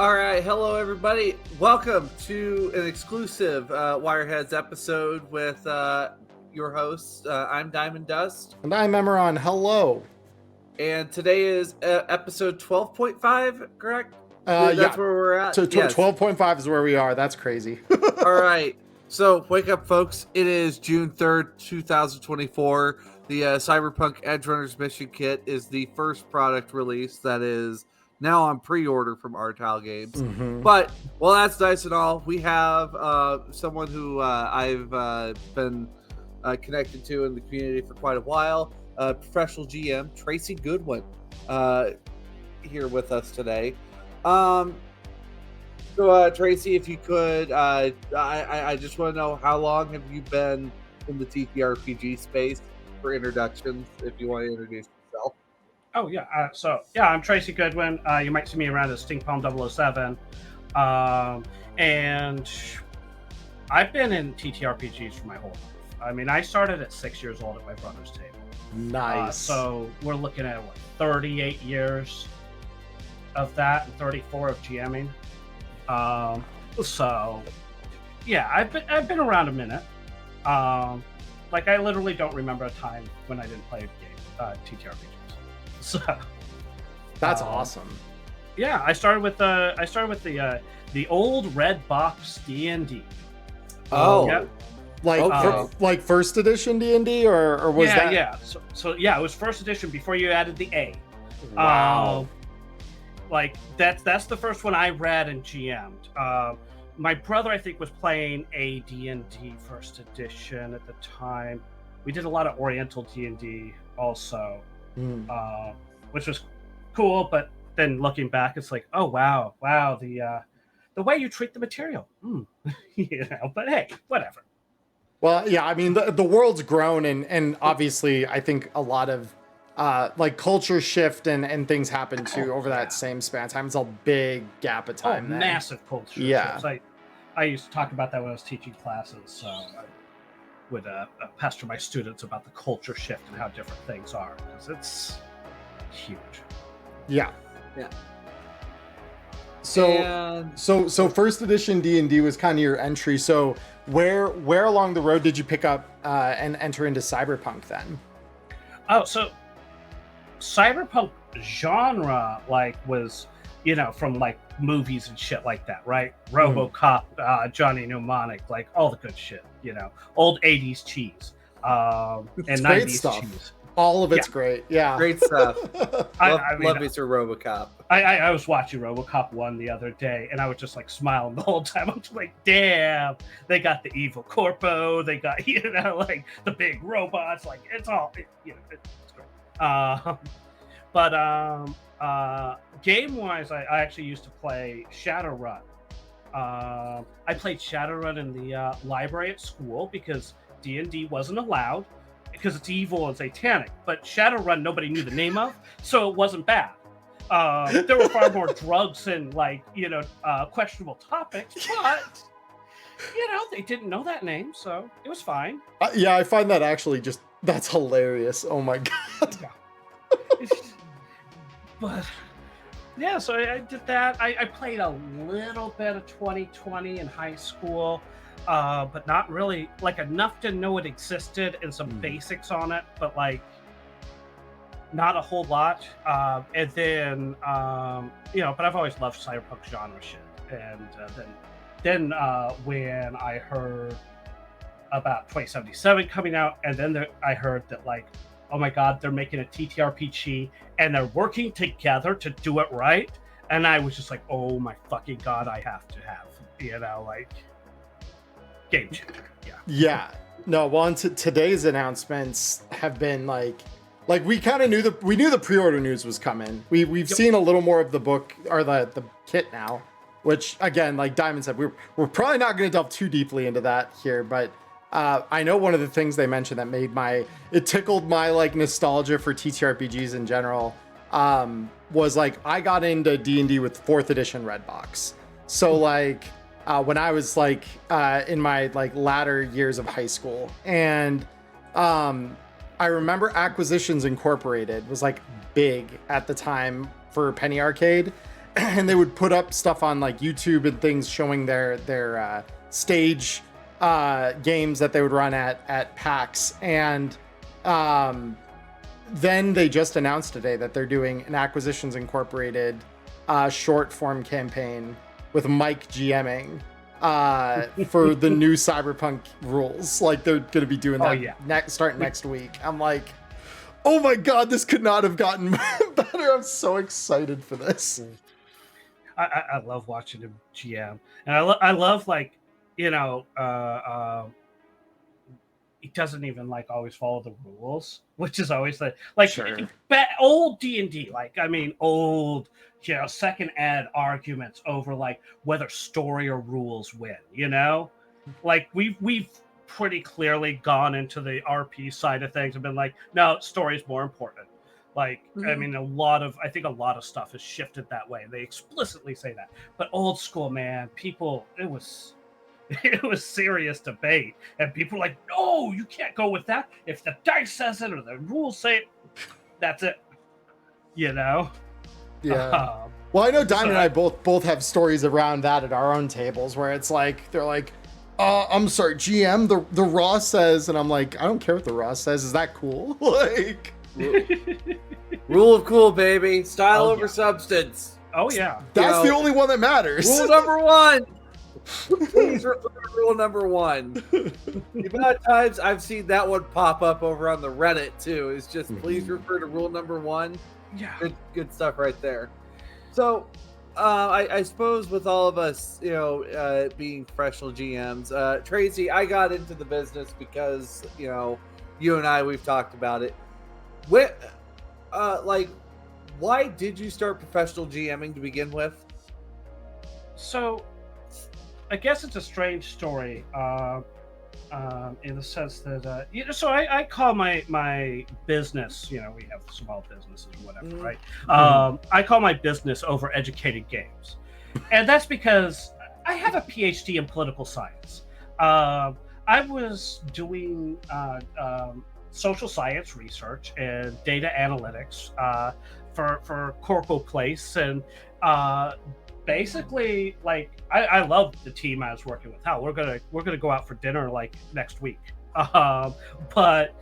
All right, hello everybody. Welcome to an exclusive Wireheads episode with your hosts. I'm Diamond Dust, And I'm Emmerron. Hello. and today is episode 12.5. Correct? Yeah. That's where we're at. So Yes. 12.5 is where we are. That's crazy. All right. So wake up, folks. It is June 3rd, 2024. The Cyberpunk Edge Runners Mission Kit is the first product release that is now on pre-order from Artile Games. Mhm. But well, that's nice and all. We have someone who I've been connected to in the community for quite a while, professional GM Tracy Goodwin, here with us today. So Tracy, if you could, I just want to know, how long have you been in the TTRPG space? For introductions, if you want to introduce yourself. Oh, yeah. I'm Tracy Goodwin. You might see me around as Stinkpalm 007. And I've been in TTRPGs for my whole life. I mean, I started at 6 years old at my brother's table. Nice. So we're looking at, 38 years of that and 34 of GMing. So, yeah, I've been around a minute. I literally don't remember a time when I didn't play TTRPGs. So That's awesome. Yeah, I started with the old red box D&D. Oh, Yep. Like first edition D&D or was that? Yeah. So yeah, it was first edition before you added the A. Wow. That's the first one I read and GM'd. My brother, I think, was playing a D&D first edition at the time. We did a lot of Oriental D&D also, which was cool. But then looking back, it's like, oh wow, the way you treat the material, But hey, whatever. Well, yeah, I mean the world's grown and obviously I think a lot of culture shift and things happen too over that same span of time. It's a big gap of time. Massive culture shifts. I used to talk about that when I was teaching classes. So I would pester my students about the culture shift and how different things are, because it's huge. Yeah. Yeah. So first edition D&D was kind of your entry. So where along the road did you pick up and enter into cyberpunk then? Oh, so cyberpunk genre was from movies and shit like that, right? RoboCop, Johnny Mnemonic, all the good shit, old 80s cheese, and 90s stuff. cheese. All of it's great. Yeah. Great stuff. Love me some RoboCop. I was watching RoboCop 1 the other day, and I was just smiling the whole time. I was like, damn, they got the evil corpo, they got the big robots, it's all it's great. Game wise, I actually used to play Shadowrun. I played Shadowrun in the library at school because D&D wasn't allowed because it's evil and satanic. But Shadowrun nobody knew the name of, so it wasn't bad. There were far more drugs and questionable topics, but they didn't know that name, so it was fine. Yeah, I find that actually that's hilarious. Oh my god. But yeah, so I did that. I played a little bit of 2020 in high school, but not really enough to know it existed and some basics on it, but not a whole lot. And then but I've always loved cyberpunk genre shit. And then when I heard about 2077 coming out, and then I heard that oh my god, they're making a TTRPG and they're working together to do it right. And I was just like, oh my fucking god, I have to have, game changer. Yeah. Yeah. No, well, today's announcements have been we kind of knew the pre-order news was coming. We've seen a little more of the book or the kit now, which again, like Diamond said, we're probably not going to delve too deeply into that here, but I know one of the things they mentioned that it tickled my nostalgia for TTRPGs in general, was I got into D&D with 4th edition Red Box. So when I was in my latter years of high school, and I remember Acquisitions Incorporated was big at the time for Penny Arcade. and they would put up stuff on like YouTube and things showing their stage games that they would run at PAX. And then they just announced today that they're doing an Acquisitions Incorporated short form campaign with Mike GMing for the new Cyberpunk rules. Like they're going to be doing that starting next week. I'm like, oh my God, this could not have gotten better. I'm so excited for this. I love watching him GM, and I love like, you know, he doesn't even like always follow the rules, which is always like Sure. Old D&D, like I mean old, you know, second ed arguments over like whether story or rules win, you know, like we've pretty clearly gone into the RP side of things and been like, no, story is more important. Like, I mean, I think a lot of stuff has shifted that way. They explicitly say that, but old school, man, people, it was serious debate, and people were like, no, you can't go with that. If the dice says it or the rules say it, that's it. You know? Yeah. Well, I know Diamond and I both have stories around that at our own tables where it's like they're like, I'm sorry, GM, the raw says, and I'm like, I don't care what the raw says. Is that cool? Like, rule of cool, baby. Style over substance. Oh yeah. That's the only one that matters. Rule number one. Please refer to rule number one. The amount of times I've seen that one pop up over on the Reddit too is just please refer to rule number one. Yeah. Good stuff right there. So I suppose with all of us, you know, being professional GMs, Tracy, I got into the business because, you know, you and I, we've talked about it. Why did you start professional GMing to begin with? So I guess it's a strange story, in the sense that you know. So I call my business, you know, we have small businesses or whatever, right? I call my business Over Educated Games, and that's because I have a PhD in political science. I was doing social science research and data analytics for Corpo Place, and basically, like I love the team I was working with. Hell, we're gonna go out for dinner like next week. But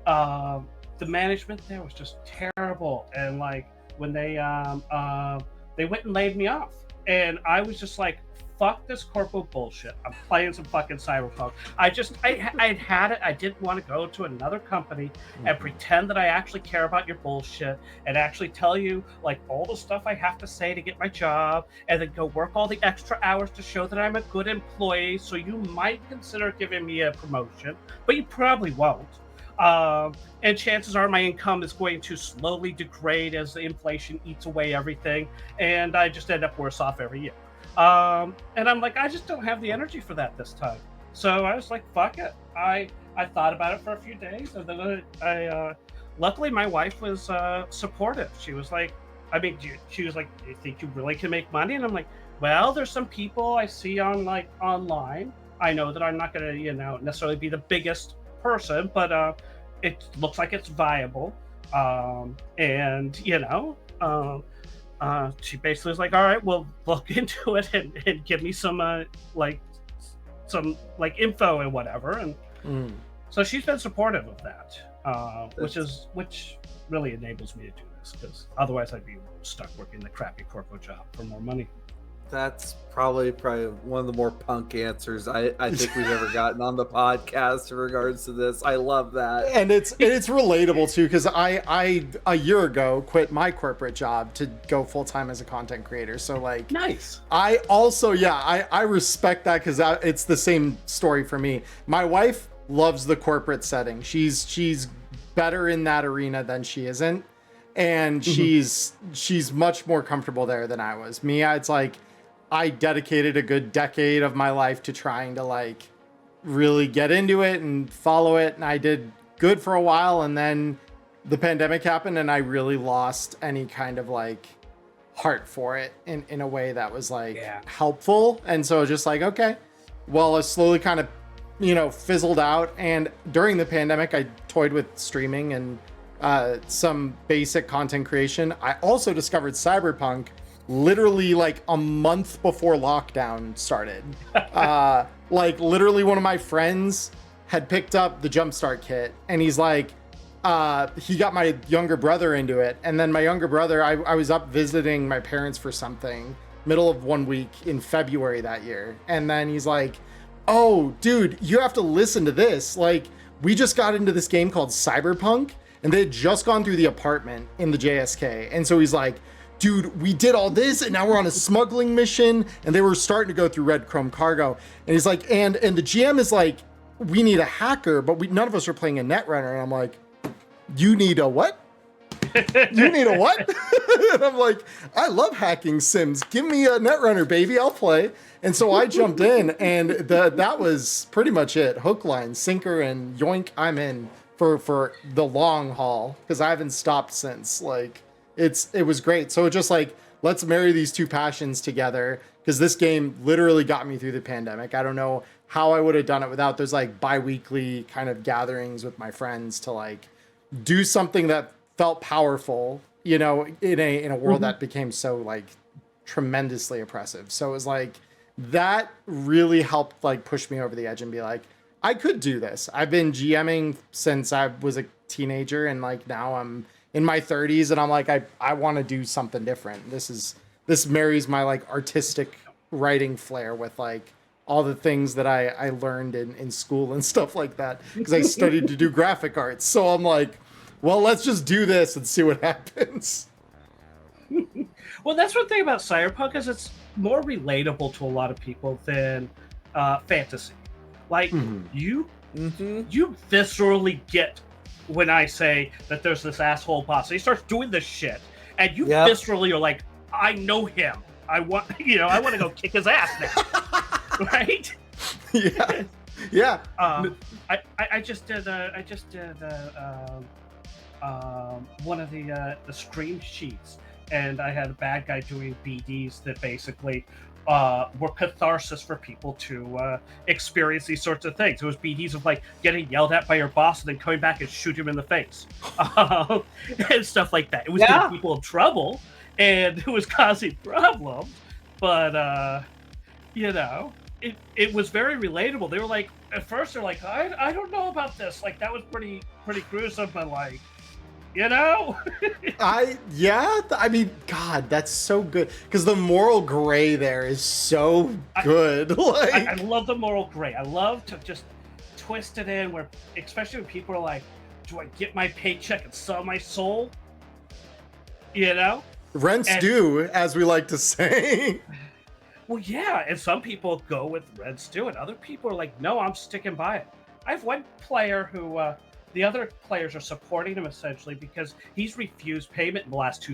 the management there was just terrible, and like when they went and laid me off, and I was just like, fuck this corporate bullshit. I'm playing some fucking Cyberpunk. I'd had it. I didn't want to go to another company and pretend that I actually care about your bullshit and actually tell you like all the stuff I have to say to get my job, and then go work all the extra hours to show that I'm a good employee. So you might consider giving me a promotion, but you probably won't. And chances are my income is going to slowly degrade as the inflation eats away everything, and I just end up worse off every year. And I'm like, I just don't have the energy for that this time. So I was like, fuck it. I thought about it for a few days, and then I luckily my wife was supportive. She was like, she was like, do you think you really can make money? And I'm like, well, there's some people I see on like online. I know that I'm not going to, you know, necessarily be the biggest person, but it looks like it's viable. And you know, she basically was like, all right, well, look into it and give me some info and whatever. And so she's been supportive of that, which really enables me to do this, because otherwise I'd be stuck working the crappy corporate job for more money. That's probably one of the more punk answers I think we've ever gotten on the podcast in regards to this. I love that. And it's relatable too, because I a year ago quit my corporate job to go full-time as a content creator. So like, nice. I also, I respect that, because it's the same story for me. My wife loves the corporate setting. She's better in that arena than she isn't. And she's much more comfortable there than I was. Me, it's like, I dedicated a good decade of my life to trying to like really get into it and follow it. And I did good for a while. And then the pandemic happened and I really lost any kind of like heart for it in a way that was like helpful. And so just like, okay, well, it slowly kind of, you know, fizzled out. And during the pandemic, I toyed with streaming and some basic content creation. I also discovered Cyberpunk, literally like a month before lockdown started. Like literally one of my friends had picked up the Jumpstart kit, and he's like, he got my younger brother into it. And then my younger brother, I was up visiting my parents for something middle of one week in February that year. And then he's like, oh, dude, you have to listen to this. Like, we just got into this game called Cyberpunk, and they had just gone through the apartment in the JSK. And so he's like, dude, we did all this, and now we're on a smuggling mission, and they were starting to go through Red Chrome cargo. And he's like, and the GM is like, we need a hacker, but none of us are playing a Netrunner. And I'm like, you need a what? You need a what? And I'm like, I love hacking sims. Give me a Netrunner, baby. I'll play. And so I jumped in, and that was pretty much it. Hook, line, sinker, and yoink, I'm in for the long haul, because I haven't stopped since. Like, it was great. So just like, let's marry these two passions together, because this game literally got me through the pandemic. I don't know how I would have done it without those like bi-weekly kind of gatherings with my friends to like do something that felt powerful, you know, in a world that became so like tremendously oppressive. So it was like, that really helped like push me over the edge and be like, I could do this. I've been GMing since I was a teenager, and like now I'm in my 30s, and I'm like, I want to do something different. This marries my like artistic writing flair with like all the things that I learned in school and stuff like that, because I studied to do graphic arts. So I'm like, well, let's just do this and see what happens. Well, that's one thing about Cyberpunk, is it's more relatable to a lot of people than fantasy. Like, you viscerally get when I say that there's this asshole boss. He starts doing this shit, and you viscerally are like, I know him. I want to go kick his ass now, right? Yeah, yeah. I just did one of the scream sheets, and I had a bad guy doing BDs that basically were catharsis for people to experience these sorts of things. It was BDs of like getting yelled at by your boss and then coming back and shoot him in the face, and stuff like that. It was getting people in trouble, and it was causing problems, but you know, it was very relatable. They were like, at first they're like, I don't know about this. Like, that was pretty gruesome, but like, you know. I mean, God, that's so good, because the moral gray there is so good. I love the moral gray. I love to just twist it in, where especially when people are like, do I get my paycheck and sell my soul? You know, rents due, as we like to say. Well, yeah, and some people go with rents due, and other people are like, no, I'm sticking by it. I have one player who the other players are supporting him essentially because he's refused payment in the last two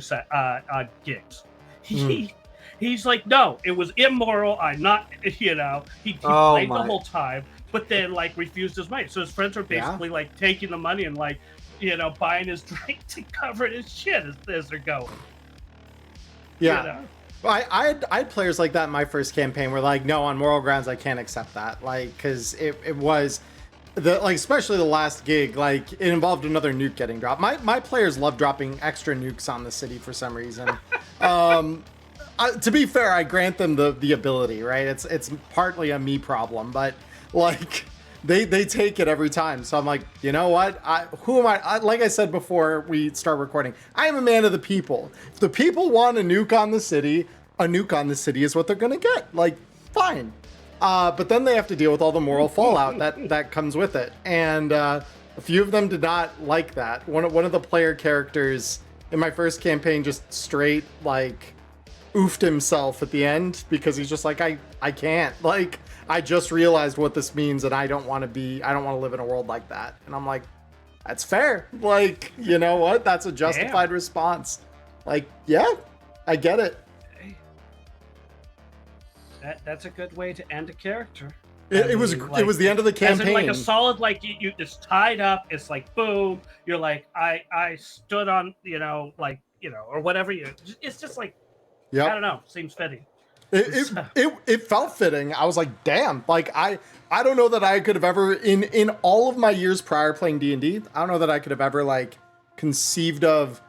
gigs. He's like, no, it was immoral. I'm not, you know, he played the whole time, but then like refused his money. So his friends are basically like taking the money and like, you know, buying his drink to cover his shit as they're going. Yeah. You know? I had players like that in my first campaign where like, no, on moral grounds, I can't accept that. Like, because it was especially the last gig, like it involved another nuke getting dropped. My players love dropping extra nukes on the city for some reason. To be fair, I grant them the ability, right? It's partly a me problem, but like they take it every time. So I'm like, you know what? Who am I? Like I said before we start recording, I am a man of the people. If the people want a nuke on the city is what they're gonna get. Like, fine. But then they have to deal with all the moral fallout that comes with it. And a few of them did not like that. One of the player characters in my first campaign just straight like oofed himself at the end, because he's just like, I can't. Like, I just realized what this means, and I don't want to live in a world like that. And I'm like, that's fair. Like, you know what? That's a justified response. Like, yeah, I get it. That's a good way to end a character. It was the end of the campaign. As in like a solid, like you just tied up. It's like boom. You're like, I stood on, you know, like, you know, or whatever it's just like, I don't know, seems fitting. It felt fitting. I was like, damn, like I don't know that I could have ever in all of my years prior playing D&D, I don't know that I could have ever like conceived of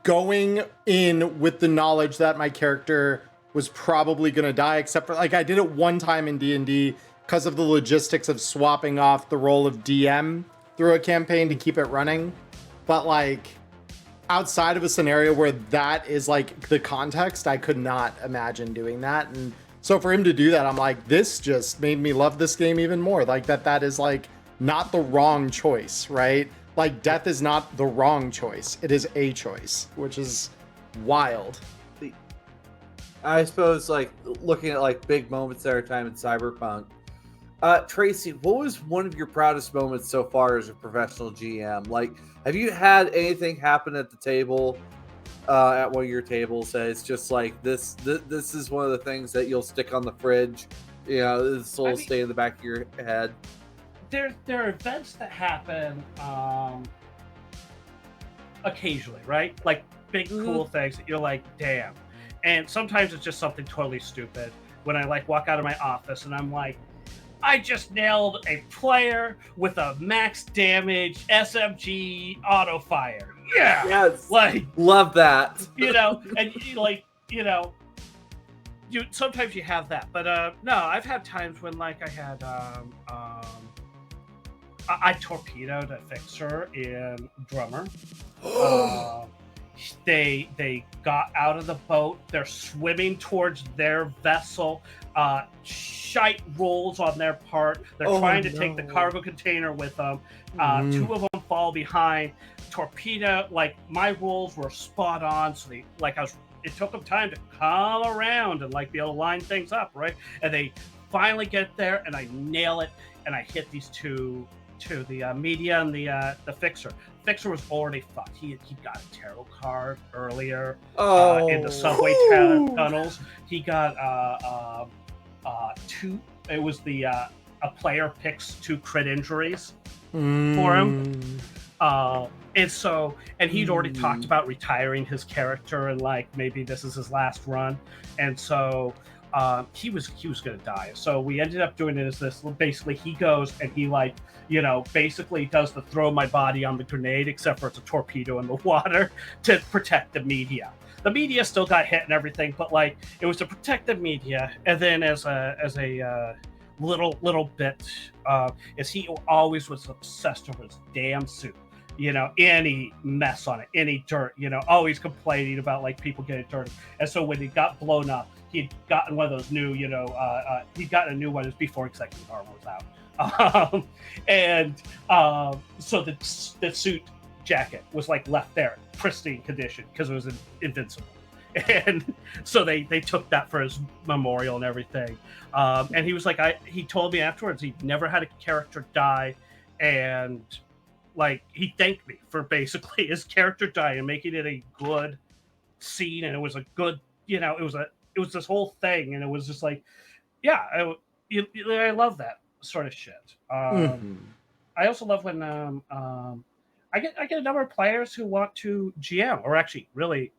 going in with the knowledge that my character was probably going to die, except for like I did it one time in D&D because of the logistics of swapping off the role of DM through a campaign to keep it running. But like outside of a scenario where that is like the context, I could not imagine doing that. And so for him to do that, I'm like, this just made me love this game even more. Like that is like not the wrong choice, right? Like death is not the wrong choice. It is a choice, which is wild. I suppose, like, looking at like big moments at our time in Cyberpunk, Tracy, what was one of your proudest moments so far as a professional GM? Like, have you had anything happen at the table, at one of your tables that it's just like this is one of the things that you'll stick on the fridge, you know, this will stay in the back of your head? There are events that happen occasionally, right? Like big cool things that you're like, damn. And sometimes it's just something totally stupid when I like walk out of my office and I'm like, I just nailed a player with a max damage SMG auto fire. Yeah. Yes. Like, love that. you know, and you sometimes you have that. But no, I've had times when like I had I torpedoed a fixer in Drummer. They got out of the boat. They're swimming towards their vessel. Shite rolls on their part. They're trying to take the cargo container with them. Two of them fall behind. Torpedo, like my rolls were spot on. So it took them time to come around and like be able to line things up, right? And they finally get there, and I nail it, and I hit these two to the media and the fixer. Fixer was already fucked. He got a tarot card earlier in the subway tunnels. He got two. It was a player picks 2 crit injuries for him. And he'd already talked about retiring his character and like maybe this is his last run. And so he was going to die. So we ended up doing it as this. Basically, he goes and he like, you know, basically does the throw my body on the grenade, except for it's a torpedo in the water to protect the media. The media still got hit and everything, but like it was to protect the media. And then as a little bit, as he always was obsessed over his damn suit. You know, any mess on it, any dirt, you know, always complaining about like people getting dirty. And so when he got blown up, he'd gotten one of those new, you know, he'd gotten a new one. It was before executive armor was out. So the suit jacket was like left there in pristine condition because it was invincible. And so they took that for his memorial and everything. And he was like, he told me afterwards he never had a character die, and like he thanked me for basically his character dying and making it a good scene, and it was a good, you know, it was this whole thing, and it was just like, yeah, I love that sort of shit. I also love when I get a number of players who want to GM, or actually really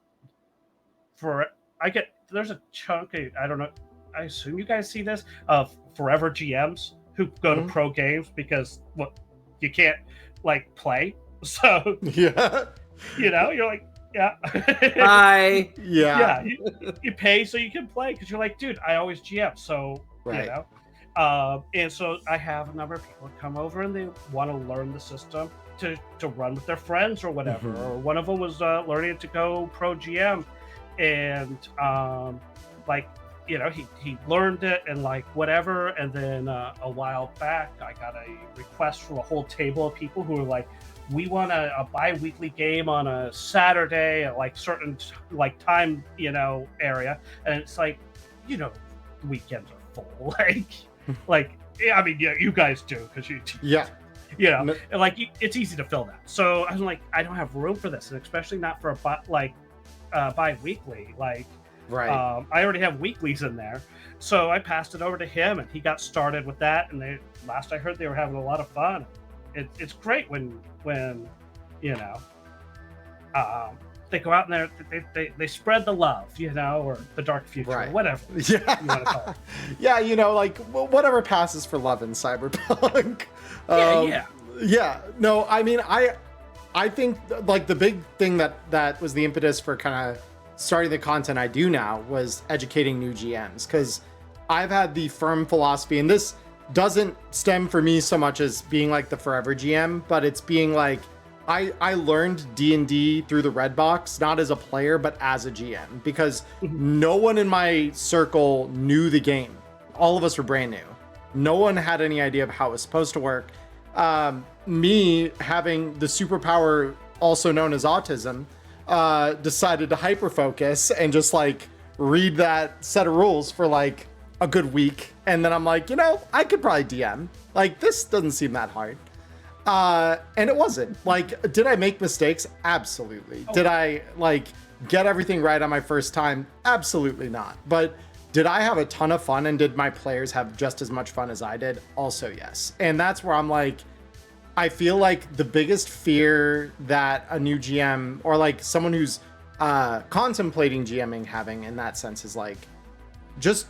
there's a chunk of, I don't know, I assume you guys see this, of forever GMs who go to pro games because you can't like play, so yeah, you know, you're like, yeah, hi, yeah, you pay so you can play because you're like, dude, I always GM, so right. You know, and so I have a number of people come over and they want to learn the system to run with their friends or whatever. Or one of them was learning to go pro GM, and like, you know, he learned it and like whatever. And then a while back, I got a request from a whole table of people who were like, we want a bi-weekly game on a Saturday at like certain like time, you know, area. And it's like, you know, weekends are full. like, yeah, I mean, yeah, you guys do because you know, and like it's easy to fill that. So I'm like, I don't have room for this, and especially not for a bi-weekly. Like, right. I already have weeklies in there, so I passed it over to him, and he got started with that. And last I heard, they were having a lot of fun. It's great when you know, they go out and they spread the love, you know, or the dark future, right. Or whatever you want to call it. Yeah, you know, like whatever passes for love in Cyberpunk. Yeah. No, I mean, I think like the big thing that was the impetus for kind of starting the content I do now was educating new GMs, because I've had the firm philosophy, and this doesn't stem for me so much as being like the forever GM, but it's being like I learned D&D through the red box, not as a player but as a GM, because no one in my circle knew the game. All of us were brand new. No one had any idea of how it was supposed to work. Me having the superpower, also known as autism, decided to hyper focus and just like read that set of rules for like a good week, and then I'm like, I could probably DM. Like, this doesn't seem that hard. And it wasn't. Like, did I make mistakes? Absolutely. Did I like get everything right on my first time? Absolutely not. But did I have a ton of fun, and did my players have just as much fun as I did? Also, yes. And that's where I'm like, I feel like the biggest fear that a new GM or like someone who's contemplating GMing having in that sense is like just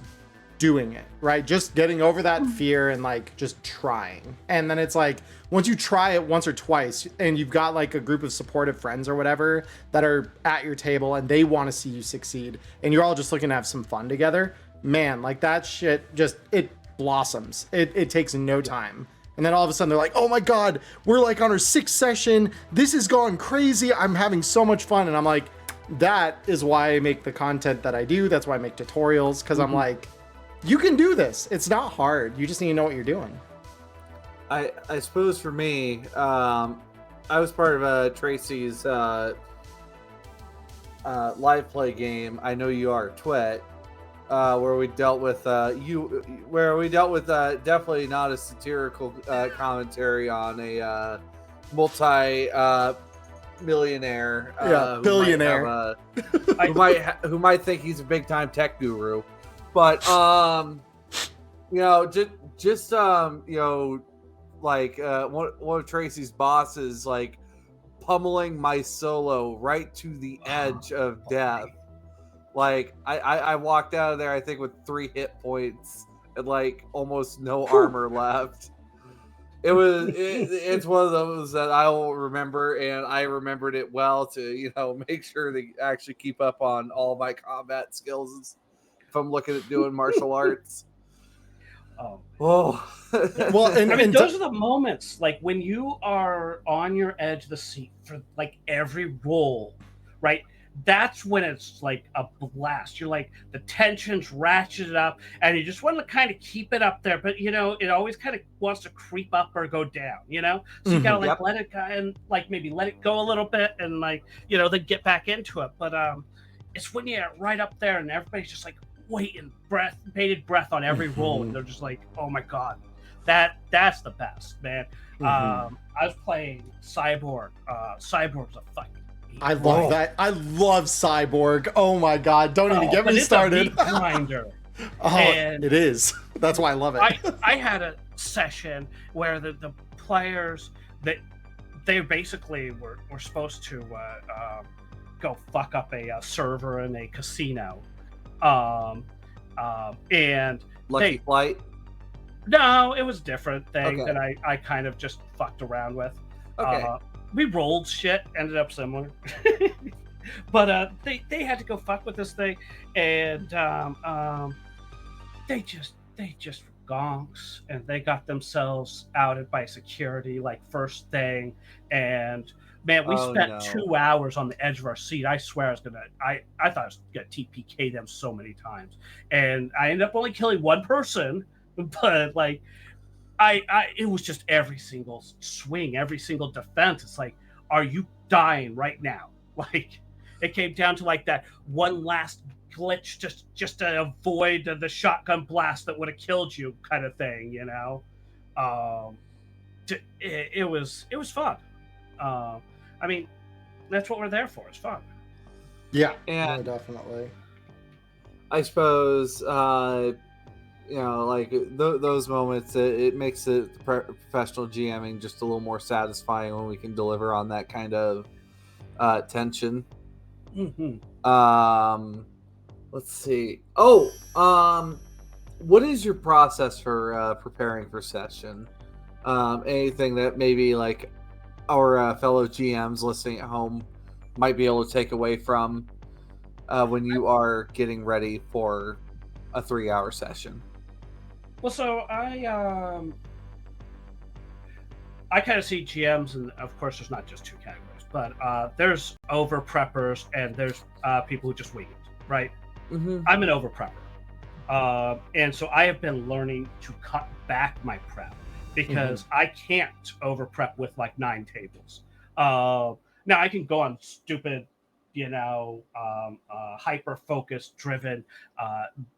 doing it, right? Just getting over that fear and like just trying. And then it's like, once you try it once or twice and you've got like a group of supportive friends or whatever that are at your table and they want to see you succeed and you're all just looking to have some fun together, man, like that shit just, it blossoms. It takes no time. And then all of a sudden they're like, oh my God, we're like on our 6th session. This has gone crazy. I'm having so much fun. And I'm like, that is why I make the content that I do. That's why I make tutorials. Cause I'm like, you can do this. It's not hard. You just need to know what you're doing. I suppose for me, I was part of Tracy's live play game. I Know You Are Twit, where we dealt with definitely not a satirical commentary on a multi-millionaire, billionaire, who might think he's a big time tech guru. But like one of Tracy's bosses like pummeling my solo right to the edge of death. Like I walked out of there, I think, with 3 hit points and like almost no armor left. It's one of those that I will remember, and I remembered it well to make sure to actually keep up on all my combat skills if I'm looking at doing martial arts. Well, and those are the moments like when you are on your edge of the seat for like every roll, right? That's when it's like a blast. You're like, the tension's ratcheted up and you just want to kind of keep it up there, but it always kind of wants to creep up or go down, so you gotta like let it go and like maybe let it go a little bit and like then get back into it. But it's when you're right up there and everybody's just like waiting, bated breath on every roll, and they're just like, oh my God, that's the best, man. I was playing Cyborg. Cyborg's a fucking I love that. I love Cyborg. Oh my God, don't even get me started. It's a meat grinder. And it is. That's why I love it. I had a session where the players they basically were supposed to go fuck up a server in a casino. And Lucky Flight? No, it was a different thing that I kind of just fucked around with. Okay. We rolled shit, ended up similar. But they had to go fuck with this thing, and they just gonks, and they got themselves outed by security like first thing, and man, we spent 2 hours on the edge of our seat. I swear I thought I was gonna TPK them so many times, and I ended up only killing one person, but like it was just every single swing, every single defense. It's like, are you dying right now? Like, it came down to like that one last glitch just to avoid the shotgun blast that would have killed you, kind of thing. It was fun. I mean, that's what we're there for. It's fun. Yeah, and definitely. I suppose, like those moments, it makes the professional GMing just a little more satisfying when we can deliver on that kind of tension. Let's see. What is your process for preparing for session? Anything that maybe like our fellow GMs listening at home might be able to take away from when you are getting ready for a 3-hour session? Well, so I kind of see GMs, and of course, there's not just two categories, but there's over preppers and there's people who just wing it, right? Mm-hmm. I'm an over prepper, and so I have been learning to cut back my prep because I can't over prep with like 9 tables. Now I can go on stupid, hyper focus driven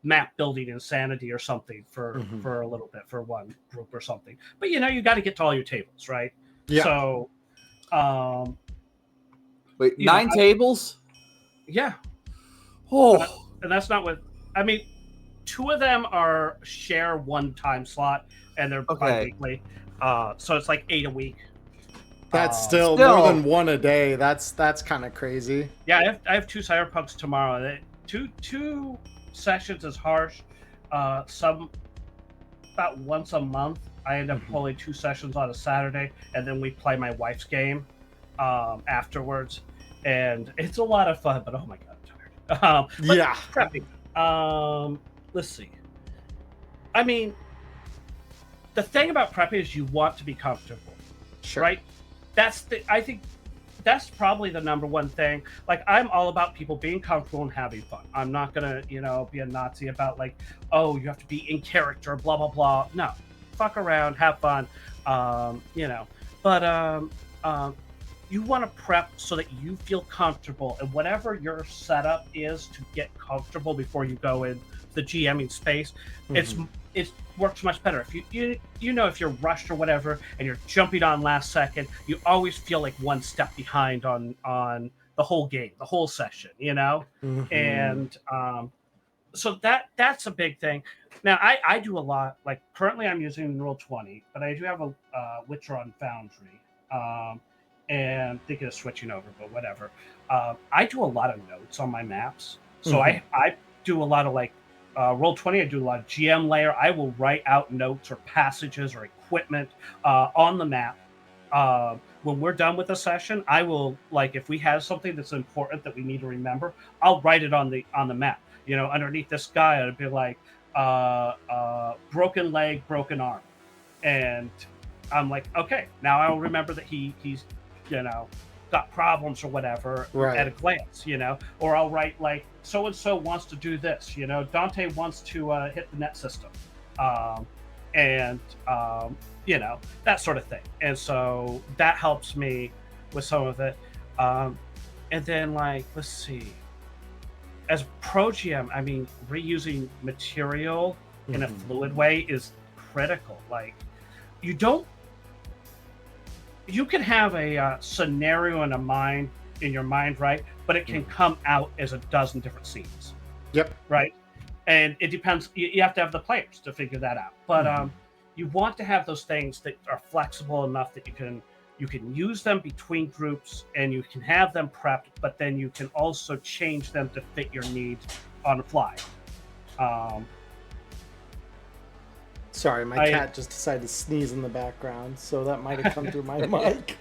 map building insanity or something for a little bit for one group or something. But you got to get to all your tables, right? Yeah. So, Wait, 9 tables? Yeah. Oh, And that's not with. I mean, 2 of them are share one time slot, and they're bi-weekly. So it's like 8 a week. That's still more than 1 a day. That's kind of crazy. Yeah, I have 2 cyberpunks tomorrow. Two sessions is harsh. Some about once a month. I end up pulling 2 sessions on a Saturday, and then we play my wife's game afterwards, and it's a lot of fun. But oh my god, I'm tired. Yeah. Prepping. Let's see. I mean, the thing about prepping is you want to be comfortable, right? I think that's probably the number one thing. Like, I'm all about people being comfortable and having fun. I'm not gonna, be a Nazi about like, oh, you have to be in character, blah blah blah. No, fuck around, have fun, But you want to prep so that you feel comfortable, and whatever your setup is to get comfortable before you go in the GMing space, it works much better. If if you're rushed or whatever and you're jumping on last second, you always feel like one step behind on the whole game, the whole session, and so that's a big thing. Now I do a lot, like currently I'm using Roll20, but I do have a Witcher on Foundry, and thinking of switching over, but whatever. I do a lot of notes on my maps, so I do a lot of like Roll20. I do a lot of GM layer. I will write out notes or passages or equipment on the map. When we're done with a session, I will, like, if we have something that's important that we need to remember, I'll write it on the map. Underneath this guy, it'd be like broken leg, broken arm, and I'm like, okay, now I'll remember that he's got problems or whatever at a glance, or I'll write like so and so wants to do this, Dante wants to hit the net system, and that sort of thing. And so that helps me with some of it. And then, like, let's see, as pro GM, I mean, reusing material in a fluid way is critical. Like, you can have a scenario in your mind, right? But it can come out as a dozen different scenes. Yep. Right. And it depends. You have to have the players to figure that out. But you want to have those things that are flexible enough that you can use them between groups, and you can have them prepped, but then you can also change them to fit your needs on the fly. Sorry, my cat just decided to sneeze in the background, so that might have come through my mic.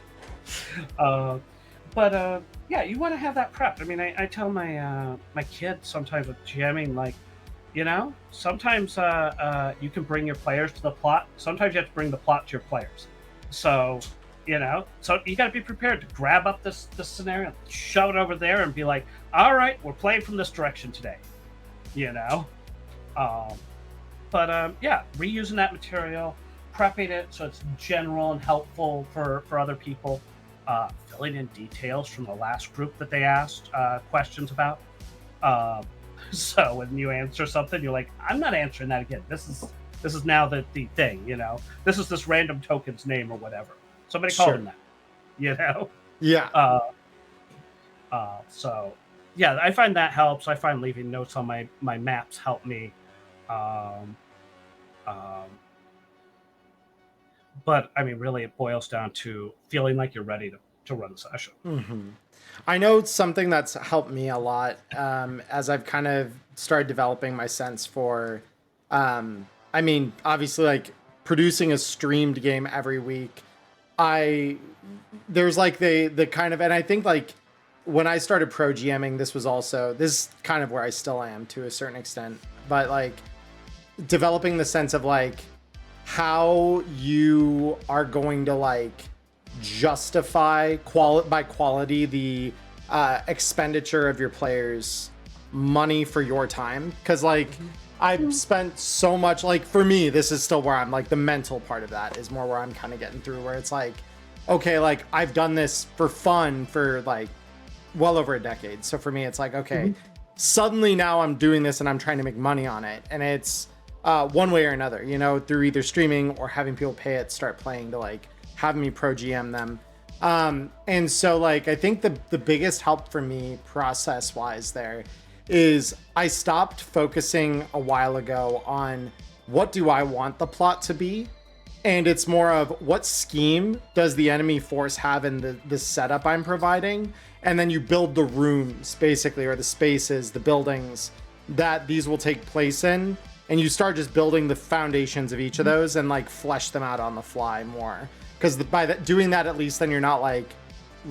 But you want to have that prepped. I mean, I tell my my kids sometimes with jamming, like, sometimes you can bring your players to the plot. Sometimes you have to bring the plot to your players. So, so you got to be prepared to grab up this scenario, shove it over there, and be like, all right, we're playing from this direction today. But reusing that material, prepping it so it's general and helpful for other people, filling in details from the last group that they asked questions about. So when you answer something, you're like, I'm not answering that again. This is now the thing, This is this random token's name or whatever. Somebody called him that, Yeah. So yeah, I find that helps. I find leaving notes on my maps help me. But I mean, really, it boils down to feeling like you're ready to run the session. I know something that's helped me a lot as I've kind of started developing my sense for, I mean, obviously, like producing a streamed game every week. there's like the kind of, and I think like when I started pro GMing, this is kind of where I still am to a certain extent, but like developing the sense of like how you are going to like justify by quality the expenditure of your players' money for your time. Because like I've spent so much, like for me, this is still where I'm like the mental part of that is more where I'm kind of getting through, where it's like, okay, like I've done this for fun for like well over a decade. So for me, it's like, okay, suddenly now I'm doing this and I'm trying to make money on it. And it's one way or another, you know, through either streaming or having people pay at StartPlaying to like have me pro GM them. And so like, I think the biggest help for me process wise there is I stopped focusing a while ago on what do I want the plot to be? And it's more of what scheme does the enemy force have in the setup I'm providing? And then you build the rooms basically, or the spaces, the buildings that these will take place in. And you start just building the foundations of each of those and like flesh them out on the fly more. Because by doing that, at least then you're not like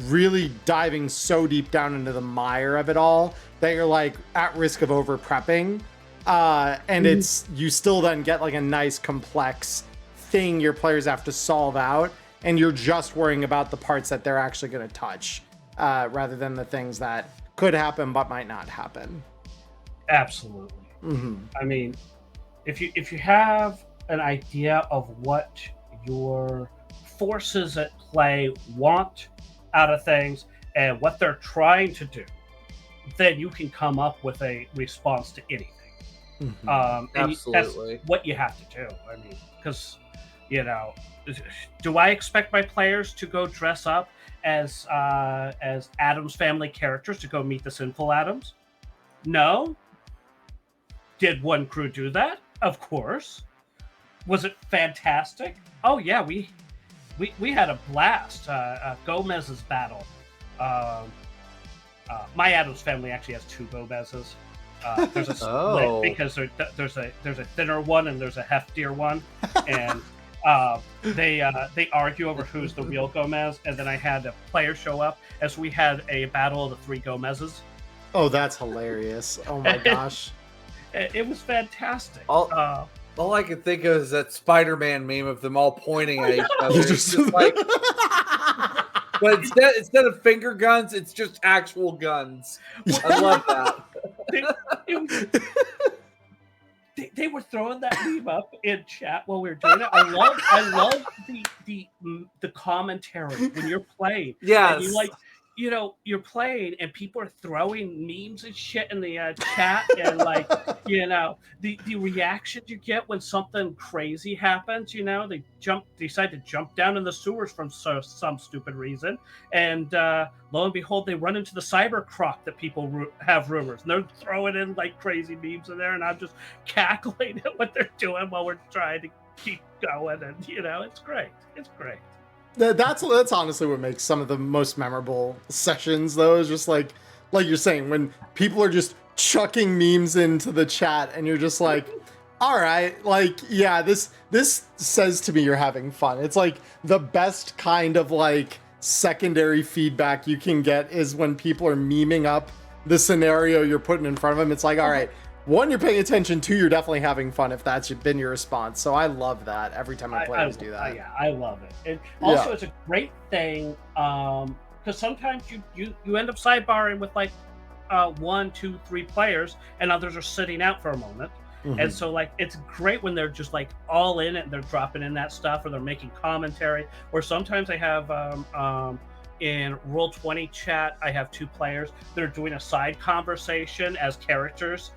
really diving so deep down into the mire of it all that you're like at risk of over prepping. And it's, you still then get like a nice complex thing your players have to solve out. And you're just worrying about the parts that they're actually going to touch rather than the things that could happen but might not happen. Absolutely. I mean, if you have an idea of what your forces at play want out of things and what they're trying to do, then you can come up with a response to anything. Absolutely. That's what you have to do. I mean, because, you know, do I expect my players to go dress up as Addams Family characters to go meet the sinful Addams? No. Did one crew do that? Of course. Was it fantastic? Oh yeah, we had a blast. Gomez's battle. My Addams Family actually has two Gomez's. There's a split because there's a thinner one and there's a heftier one, and they argue over who's the real Gomez. And then I had a player show up as we had a battle of the three Gomez's. Oh, that's hilarious! Oh my gosh. It was fantastic. All I can think of is that Spider-Man meme of them all pointing at each other. It's just like, but instead of finger guns, it's just actual guns. I love that. They were throwing that meme up in chat while we were doing it. I love the commentary when you're playing. Yes. You like, you know, you're playing and people are throwing memes and shit in the chat, and like, you know, the reactions you get when something crazy happens. You know, they decide to jump down in the sewers from some stupid reason, and lo and behold, they run into the cyber croc that people have rumors, and they're throwing in like crazy memes in there, and I'm just cackling at what they're doing while we're trying to keep going, and you know, it's great. It's great. That's honestly what makes some of the most memorable sessions, though, is just like you're saying, when people are just chucking memes into the chat and you're just like, all right, like, yeah, this says to me you're having fun. It's like the best kind of like secondary feedback you can get is when people are memeing up the scenario you're putting in front of them. It's like, all right, one, you're paying attention, two, you're definitely having fun if that's been your response. So I love that every time my players do that. Yeah, I love it. And also, it's a great thing because sometimes you end up sidebarring with like 1, 2, 3 players, and others are sitting out for a moment. And so like, it's great when they're just like all in it and they're dropping in that stuff, or they're making commentary. Or sometimes I have in Roll20 chat, I have 2 players that are doing a side conversation as characters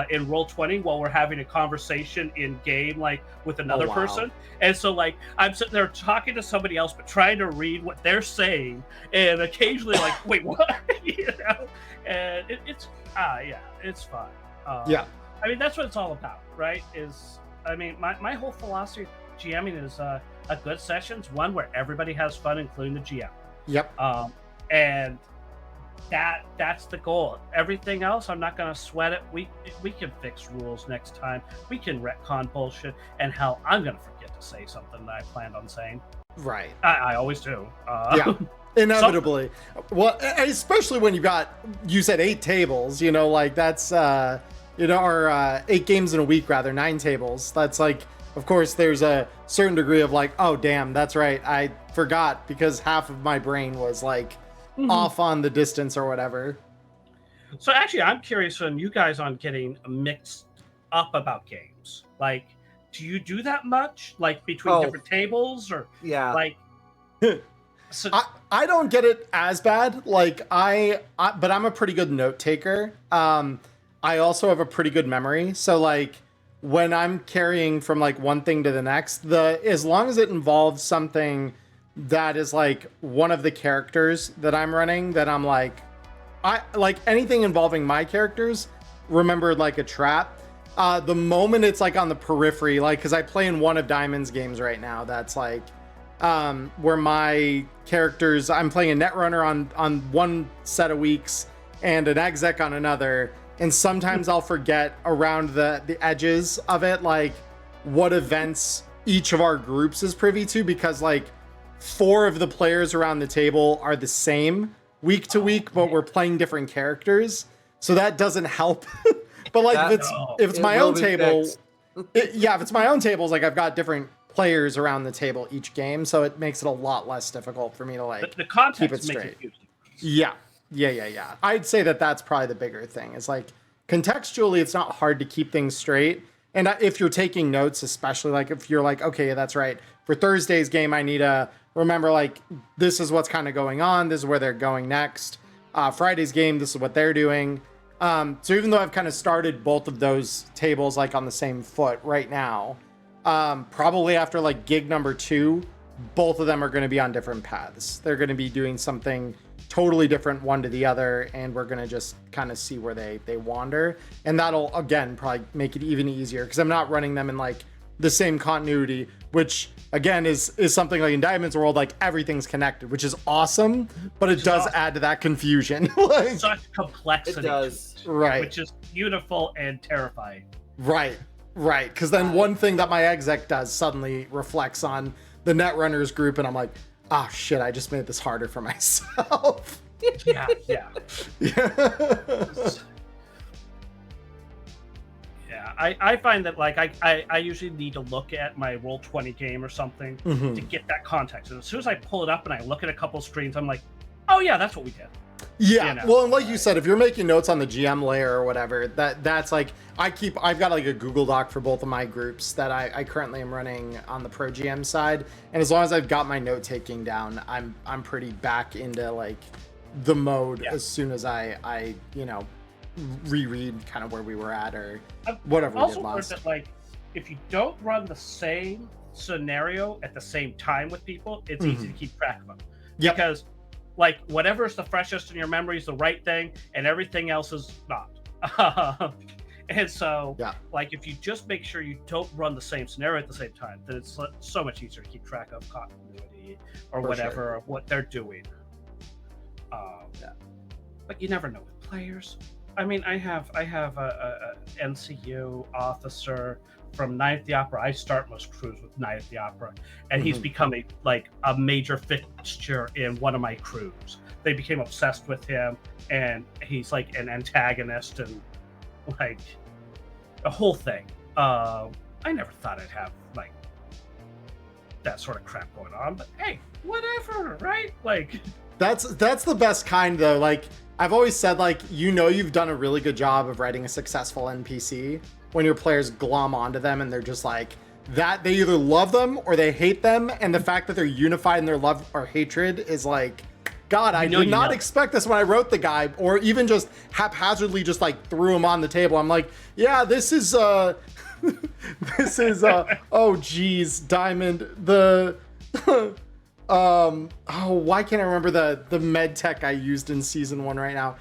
in Roll20 while we're having a conversation in game, like with another person. And so like, I'm sitting there talking to somebody else but trying to read what they're saying, and occasionally like, wait, what? You know, and it's fun. I mean, that's what it's all about, right? I mean, my whole philosophy of GMing is a good session's one where everybody has fun, including the GM. Yep. And that's the goal. Everything else, I'm not going to sweat it. We can fix rules next time. We can retcon bullshit. And hell, I'm going to forget to say something that I planned on saying. Right. I always do. Yeah. Inevitably. Well, especially when you said 8 tables, like that's, or 8 games in a week, rather, 9 tables. That's like, of course, there's a certain degree of like, oh, damn, that's right. I forgot because half of my brain was like off on the distance or whatever. So actually, I'm curious on you guys on getting mixed up about games. Like, do you do that much? Like between different tables or like? So I don't get it as bad. Like but I'm a pretty good note taker. I also have a pretty good memory. So like when I'm carrying from like one thing to the next, as long as it involves something that is like one of the characters that I'm running, that I'm like, I like anything involving my characters, remembered like a trap. The moment it's like on the periphery, like, because I play in one of Diamond's games right now, that's like where my characters, I'm playing a Netrunner on one set of weeks and an exec on another, and sometimes I'll forget around the edges of it, like what events each of our groups is privy to, because like 4 of the players around the table are the same week to week, but we're playing different characters, so that doesn't help. But like if it's my own table, if it's my own tables, like I've got different players around the table each game, so it makes it a lot less difficult for me to like the context keep it straight. Yeah. I'd say that's probably the bigger thing. Is like contextually, it's not hard to keep things straight. And if you're taking notes, especially like if you're like, okay, that's right, for Thursday's game, I need to remember like this is what's kind of going on. This is where they're going next. Friday's game, this is what they're doing. So even though I've kind of started both of those tables like on the same foot right now, probably after like gig number 2, both of them are going to be on different paths. They're going to be doing something totally different one to the other, and we're going to just kind of see where they wander. And that'll, again, probably make it even easier because I'm not running them in like the same continuity, which again is something like in Diamond's world, like everything's connected, which is awesome, but it does add to that confusion. Like, such complexity. It does. Right. Which is beautiful and terrifying. Right. Because then one thing that my exec does suddenly reflects on the Netrunners group, and I'm like, oh shit, I just made this harder for myself. Yeah. I find that like I usually need to look at my Roll20 game or something to get that context. And as soon as I pull it up and I look at a couple screens, I'm like, oh yeah, that's what we did. Yeah, well, and like you said, if you're making notes on the GM layer or whatever, that's like I've got like a Google Doc for both of my groups that I currently am running on the Pro GM side, and as long as I've got my note taking down, I'm pretty back into like the mode as soon as I reread kind of where we were at or whatever we did last. Also, that like if you don't run the same scenario at the same time with people, it's easy to keep track of them. Yep. Because like whatever's the freshest in your memory is the right thing, and everything else is not. And so, like if you just make sure you don't run the same scenario at the same time, then it's so much easier to keep track of continuity or whatever of what they're doing. But you never know with players. I mean, I have a NCU officer from Night at the Opera. I start most crews with Night at the Opera, and he's become a major fixture in one of my crews. They became obsessed with him, and he's like an antagonist and like a whole thing. I never thought I'd have like that sort of crap going on, but hey, whatever, right? Like that's the best kind though. Like I've always said, like, you've done a really good job of writing a successful NPC when your players glom onto them and they're just like that. They either love them or they hate them, and the fact that they're unified in their love or hatred is like, God, I did not expect this when I wrote the guy, or even just haphazardly just like threw him on the table. I'm like, yeah, this is this is oh geez, Diamond, the why can't I remember the med tech I used in season 1 right now?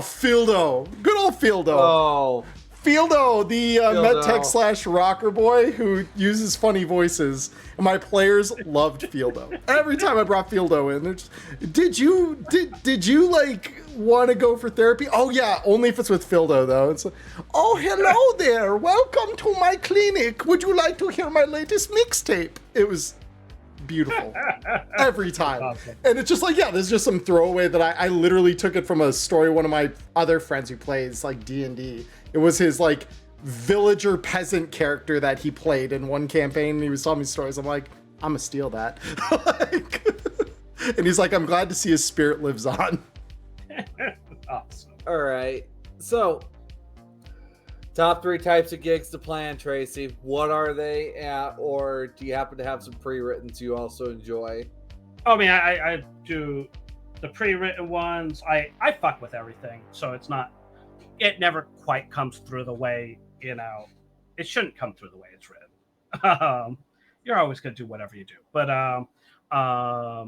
Fildo. Good old Fildo. Oh, Fieldo, the Fieldo. medtech / rocker boy who uses funny voices. And my players loved Fieldo. Every time I brought Fieldo in, they're just, did you like want to go for therapy? Oh yeah, only if it's with Fieldo though. It's like, oh hello there, welcome to my clinic. Would you like to hear my latest mixtape? It was beautiful every time. Awesome. And it's just like, yeah, there's just some throwaway that I literally took it from a story one of my other friends who plays like D&D. It was his like villager peasant character that he played in one campaign, and he was telling me stories. I'm like, I'm gonna steal that. And he's like, I'm glad to see his spirit lives on. Awesome. All right. So, top 3 types of gigs to plan, Tracy. What are they at, or do you happen to have some pre-writtens you also enjoy? Oh, I mean, I do the pre-written ones. I fuck with everything, so it's not. It never quite comes through the way, it shouldn't come through the way it's written. You're always going to do whatever you do. But I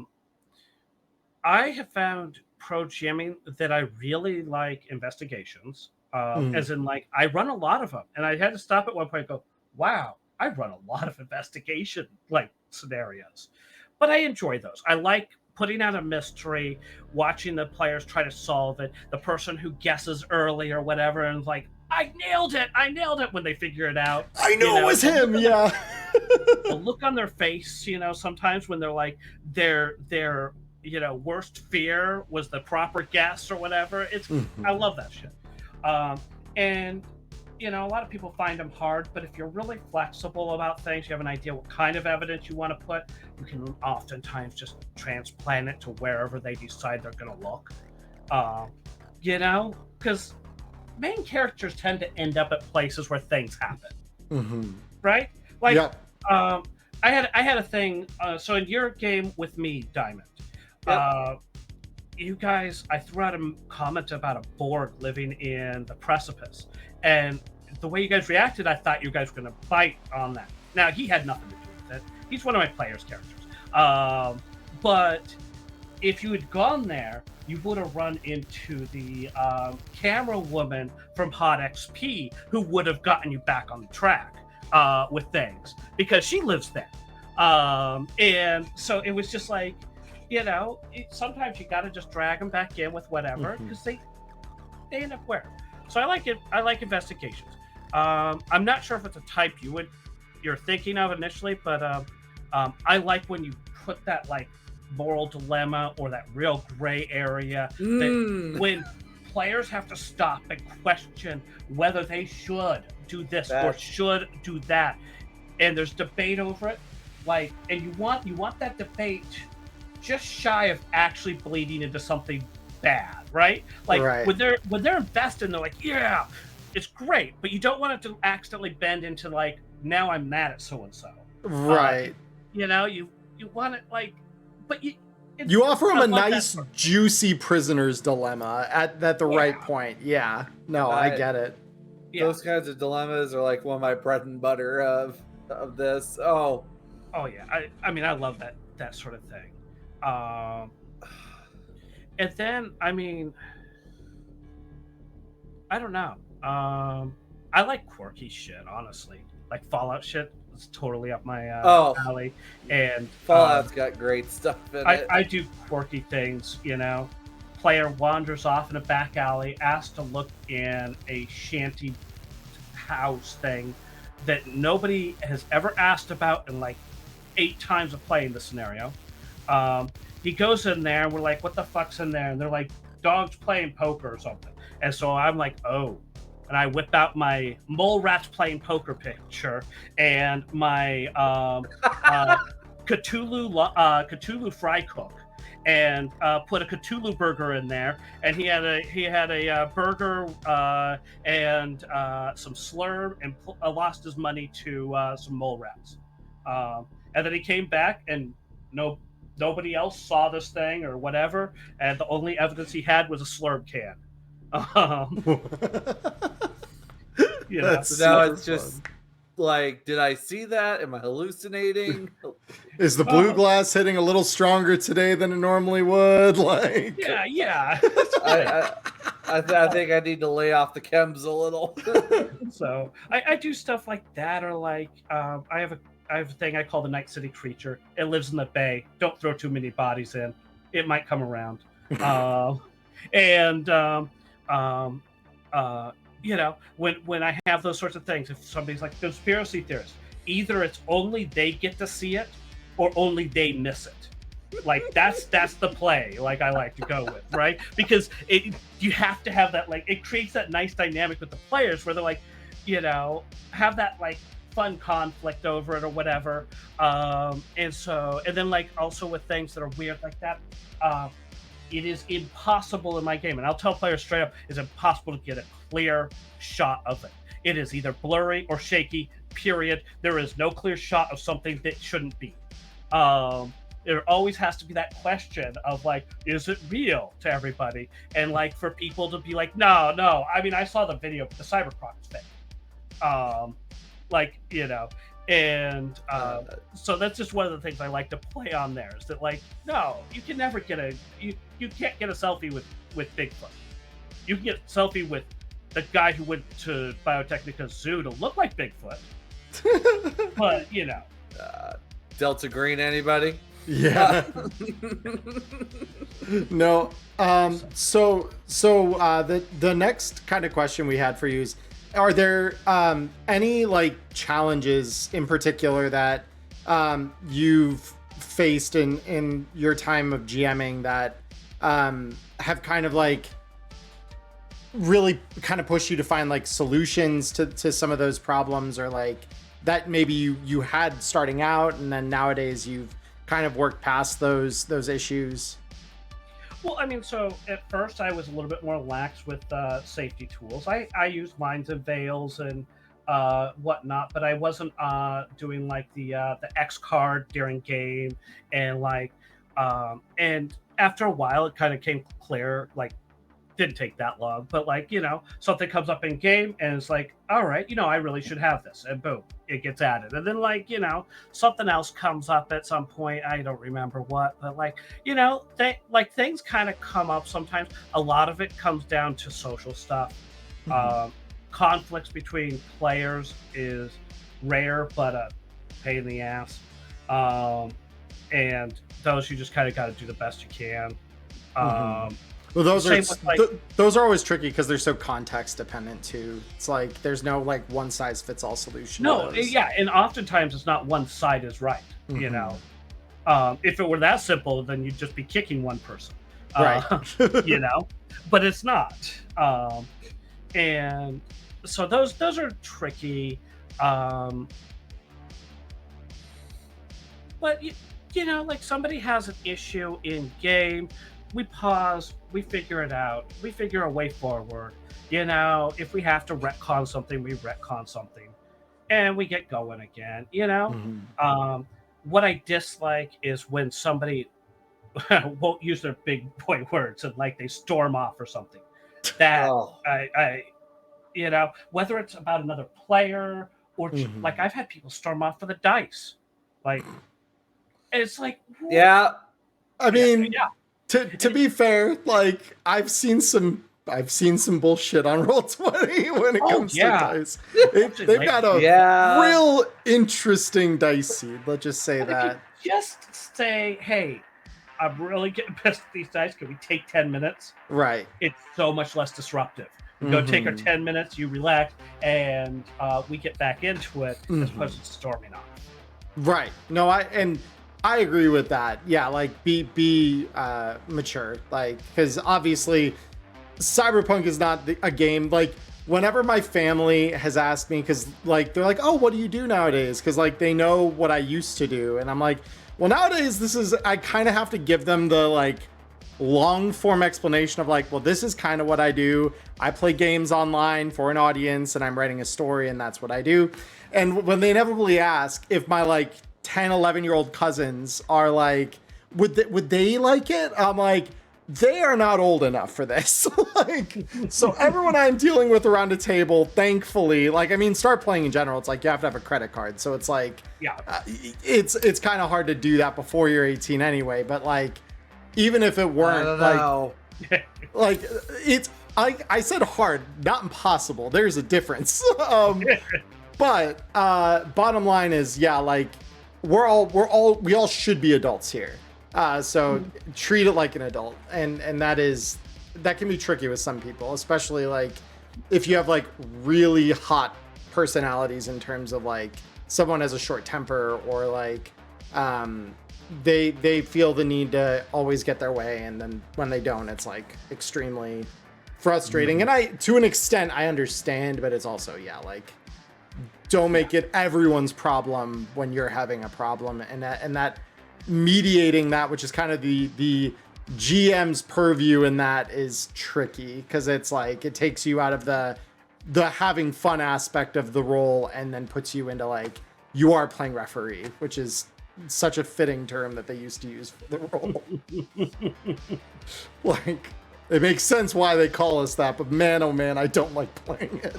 have found pro GMing that I really like investigations, as in like I run a lot of them. And I had to stop at one point and go, wow, I run a lot of investigation like scenarios. But I enjoy those. I like putting out a mystery, watching the players try to solve it, the person who guesses early or whatever, and like, I nailed it when they figure it out. I know it was him, yeah. The look on their face, sometimes when they're like, their worst fear was the proper guess or whatever. I love that shit. And a lot of people find them hard, but if you're really flexible about things, you have an idea what kind of evidence you want to put, you can oftentimes just transplant it to wherever they decide they're going to look. Because main characters tend to end up at places where things happen, right? Like, I had a thing. So in your game with me, Diamond, you guys, I threw out a comment about a Borg living in the precipice, and the way you guys reacted, I thought you guys were going to bite on that. Now, he had nothing to do with it. He's one of my players' characters. But if you had gone there, you would have run into the camera woman from Hot XP, who would have gotten you back on the track with things, because she lives there. And so it was just like, sometimes you got to just drag them back in with whatever, because they end up where. So I like it. I like investigations. I'm not sure if it's a type you're thinking of initially, but I like when you put that like moral dilemma or that real gray area that when players have to stop and question whether they should do this or should do that, and there's debate over it. Like, and you want that debate just shy of actually bleeding into something bad, right? Like when they're invested, they're like, yeah, it's great, but you don't want it to accidentally bend into like, now I'm mad at so and so, right? You want it like, but you offer them a nice juicy prisoner's dilemma at the right point. Yeah, no, I get it. Those kinds of dilemmas are like one of my bread and butter of this. Oh yeah, I mean, I love that sort of thing. And then, I mean, I don't know. I like quirky shit, honestly. Like Fallout shit is totally up my alley. And Fallout's got great stuff in it. I do quirky things, Player wanders off in a back alley, asked to look in a shanty house thing that nobody has ever asked about in like 8 times of playing the scenario. He goes in there, and we're like, what the fuck's in there? And they're like, dogs playing poker or something. And so I'm like, oh. And I whip out my mole rats playing poker picture and my Cthulhu fry cook, and put a Cthulhu burger in there. And he had a burger and some slurm, and lost his money to some mole rats. And then he came back, and nobody else saw this thing or whatever, and the only evidence he had was a slurm can. So now it's just like, did I see that? Am I hallucinating? Is the blue glass hitting a little stronger today than it normally would? Like, yeah. I think I need to lay off the chems a little. So I do stuff like that, or like I have a thing I call the Night City Creature. It lives in the bay. Don't throw too many bodies in. It might come around. And you know, when I have those sorts of things, if somebody's like conspiracy theorist, either it's only they get to see it, or only they miss it. Like that's the play. Like I like to go with, right? Because you have to have that, like, it creates that nice dynamic with the players where they're like, you know, have that like fun conflict over it or whatever. And then like also with things that are weird like that, it is impossible in my game, and I'll tell players straight up, it's impossible to get a clear shot of it. It is either blurry or shaky, period. There is no clear shot of something that shouldn't be. There always has to be that question of like, is it real to everybody? And like for people to be like, no. I mean, I saw the video, but the cyberpunk thing. Like, you know, and so that's just one of the things I like to play on there, is that like, no, you can never get you can't get a selfie with Bigfoot. You can get a selfie with the guy who went to Biotechnica Zoo to look like Bigfoot. But, you know. Delta Green, anybody? Yeah. No. So the next kind of question we had for you is, are there any like challenges in particular that you've faced in your time of GMing that have kind of like really kind of pushed you to find like solutions to some of those problems, or like that maybe you had starting out and then nowadays you've kind of worked past those issues? Well, I mean, so at first I was a little bit more lax with safety tools. I used lines and veils and whatnot, but I wasn't doing like the X card during game, and like and after a while it kind of came clear, like didn't take that long, but like, you know, something comes up in game and it's like, all right, you know, I really should have this, and boom, it gets added. And then like, you know, something else comes up at some point, I don't remember what, but like, you know, things kind of come up sometimes. A lot of it comes down to social stuff. Conflicts between players is rare, but a pain in the ass, and those you just kind of got to do the best you can. Well, those are always tricky because they're so context dependent too. It's like there's no like one size fits all solution. No, yeah, and oftentimes it's not one side is right. You know, if it were that simple, then you'd just be kicking one person, right? You know, but it's not. And so those are tricky. But you know, like somebody has an issue in game, we pause, we figure it out, we figure a way forward. You know, if we have to retcon something, we retcon something, and we get going again. You know, what I dislike is when somebody won't use their big boy words and like they storm off or something. That I you know, whether it's about another player or like I've had people storm off for the dice, like it's like, yeah. I mean, yeah. To be fair, like I've seen some bullshit on Roll20 when it comes to dice. They've got a real interesting dice seed. Let's just say that. Just say, hey, I'm really getting pissed at these dice. Can we take 10 minutes? Right. It's so much less disruptive. We go take our 10 minutes, you relax, and we get back into it as opposed to storming off. Right. No, I agree with that. Yeah, like be mature, like, because obviously Cyberpunk is not a game. Like whenever my family has asked me, because like they're like, oh, what do you do nowadays? Because like they know what I used to do, and I'm like, well, nowadays I kind of have to give them the like long form explanation of like, well, this is kind of what I do. I play games online for an audience, and I'm writing a story, and that's what I do. And when they inevitably ask if my like 10, 11-year-old cousins are like, would they like it? I'm like, they are not old enough for this. Like, so everyone I'm dealing with around a table, thankfully, like, I mean, start playing in general, it's like you have to have a credit card. So it's like, Yeah. It's kind of hard to do that before you're 18 anyway. But like, even if it weren't, like it's, I said hard, not impossible. There's a difference. But bottom line is, yeah, like we all should be adults here. So treat it like an adult, and that can be tricky with some people, especially like if you have like really hot personalities in terms of like someone has a short temper, or like they feel the need to always get their way, and then when they don't, it's like extremely frustrating. And to an extent I understand, but it's also, yeah, like don't make it everyone's problem when you're having a problem, and that mediating that, which is kind of the GM's purview, and that is tricky because it's like it takes you out of the having fun aspect of the role and then puts you into like you are playing referee, which is such a fitting term that they used to use for the role. Like, it makes sense why they call us that, but man, oh man, I don't like playing it.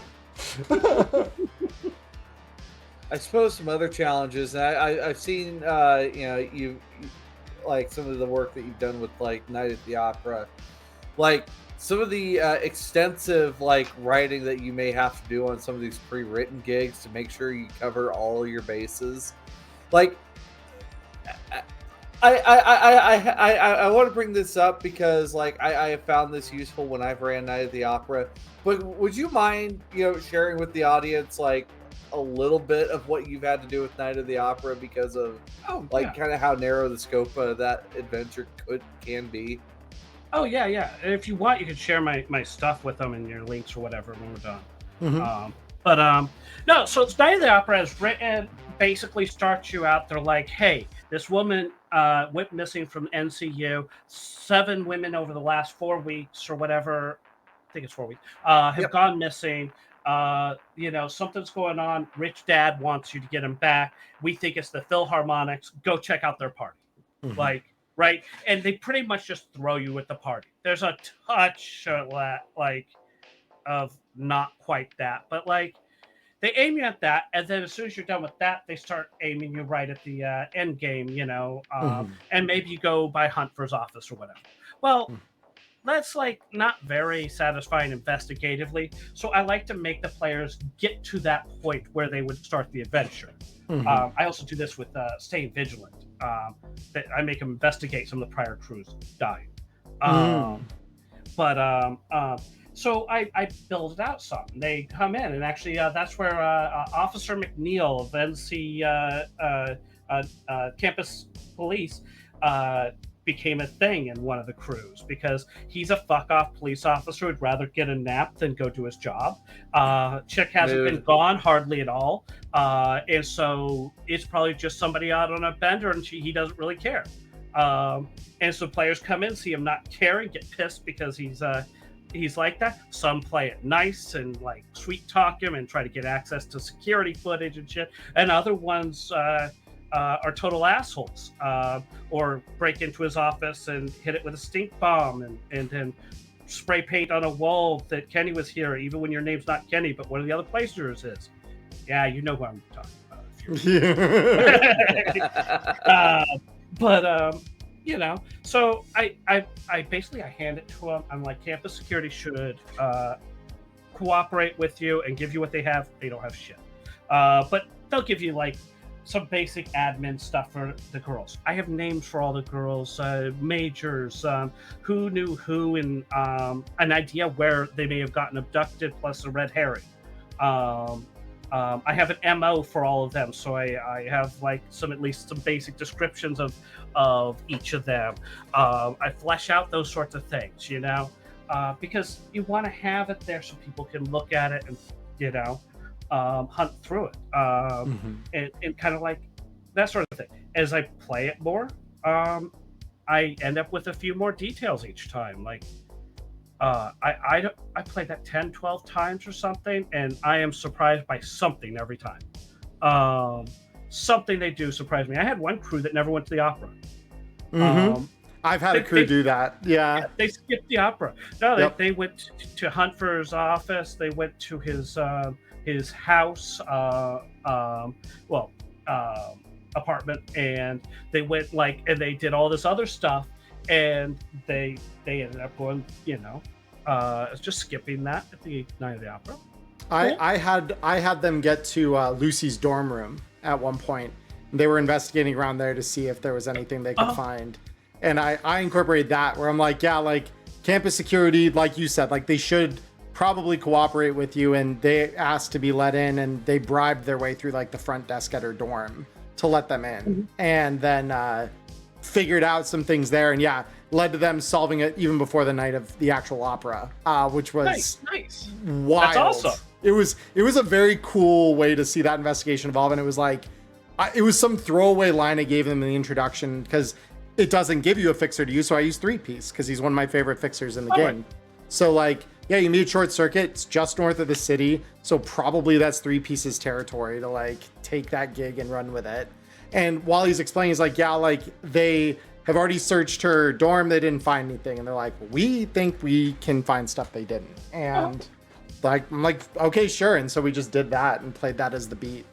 I suppose some other challenges. I've seen, you like some of the work that you've done with like Night at the Opera, like some of the extensive like writing that you may have to do on some of these pre-written gigs to make sure you cover all your bases. Like, I want to bring this up because like I have found this useful when I've ran Night at the Opera. But would you mind, sharing with the audience like a little bit of what you've had to do with Night of the Opera because of kind of how narrow the scope of that adventure can be? Oh yeah. And if you want, you can share my stuff with them and your links or whatever when we're done. No, so it's Night of the Opera is written, basically starts you out. They're like, hey, this woman went missing from NCU. 7 women over the last 4 weeks or whatever, I think it's 4 weeks, have gone missing. Something's going on. Rich dad wants you to get him back. We think it's the Philharmonics. Go check out their party. Like, right? And they pretty much just throw you at the party. There's a touch of not quite that, but like they aim you at that, and then as soon as you're done with that, they start aiming you right at the end game, and maybe you go by hunt for his office or whatever. Well, that's like not very satisfying investigatively. So I like to make the players get to that point where they would start the adventure. I also do this with Staying Vigilant. That I make them investigate some of the prior crews dying. So I build it out some. They come in, and actually that's where Officer McNeil of NC Campus Police became a thing in one of the crews because he's a fuck-off police officer who'd rather get a nap than go do his job. Chick hasn't been gone hardly at all, and so it's probably just somebody out on a bender, and he doesn't really care. And so players come in, see him not caring, get pissed because he's like that. Some play it nice and like sweet talk him and try to get access to security footage and shit, and other ones are total assholes, or break into his office and hit it with a stink bomb and then spray paint on a wall that Kenny was here, even when your name's not Kenny, but one of the other placeholders is. Yeah, you know who I'm talking about. So I basically hand it to them. I'm like, campus security should cooperate with you and give you what they have. They don't have shit, but they'll give you like some basic admin stuff for the girls. I have names for all the girls, majors, who knew who, and an idea where they may have gotten abducted, plus a red herring. I have an MO for all of them, so I have like at least some basic descriptions of each of them. I flesh out those sorts of things, because you want to have it there so people can look at it and hunt through it, and kind of like that sort of thing. As I play it more, I end up with a few more details each time. Like I played that 10, 12 times or something, and I am surprised by something every time. Something they do surprise me. I had one crew that never went to the opera. I've had a crew do that. Yeah. They skipped the opera. No, Yep. they went to hunt for his office. They went to his house, apartment, and they went and they did all this other stuff, and they ended up going, just skipping that at the night of the opera. I had them get to Lucy's dorm room at one point. They were investigating around there to see if there was anything they could find. And I incorporated that where I'm like, yeah, like campus security, like you said, like they should probably cooperate with you. And they asked to be let in, and they bribed their way through like the front desk at her dorm to let them in. And then figured out some things there. And yeah, led to them solving it even before the night of the actual opera, which was nice. Wild. That's awesome. It was a very cool way to see that investigation evolve. And it was like, it was some throwaway line I gave them in the introduction because it doesn't give you a fixer to use. So I use 3-piece because he's one of my favorite fixers in the game. Right. So like, yeah, you meet Short Circuit. It's just north of the city. So probably that's 3-pieces territory to like take that gig and run with it. And while he's explaining, he's like, yeah, like they have already searched her dorm. They didn't find anything. And they're like, we think we can find stuff they didn't. And like, I'm like, okay, sure. And so we just did that and played that as the beat.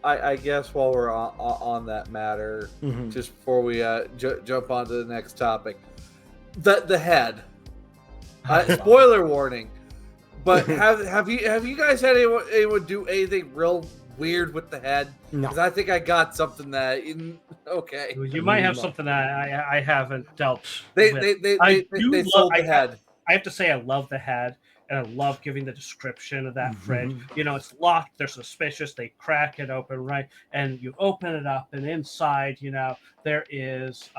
I guess while we're on that matter, just before we jump on to the next topic, the head. Spoiler warning. But have you guys had anyone do anything real weird with the head? No. Because I think I got something that okay. You might have something that I haven't dealt They with. they sold the head. I have to say I love the head. And I love giving the description of that fridge. It's locked. They're suspicious. They crack it open, right? And you open it up, and inside, there is,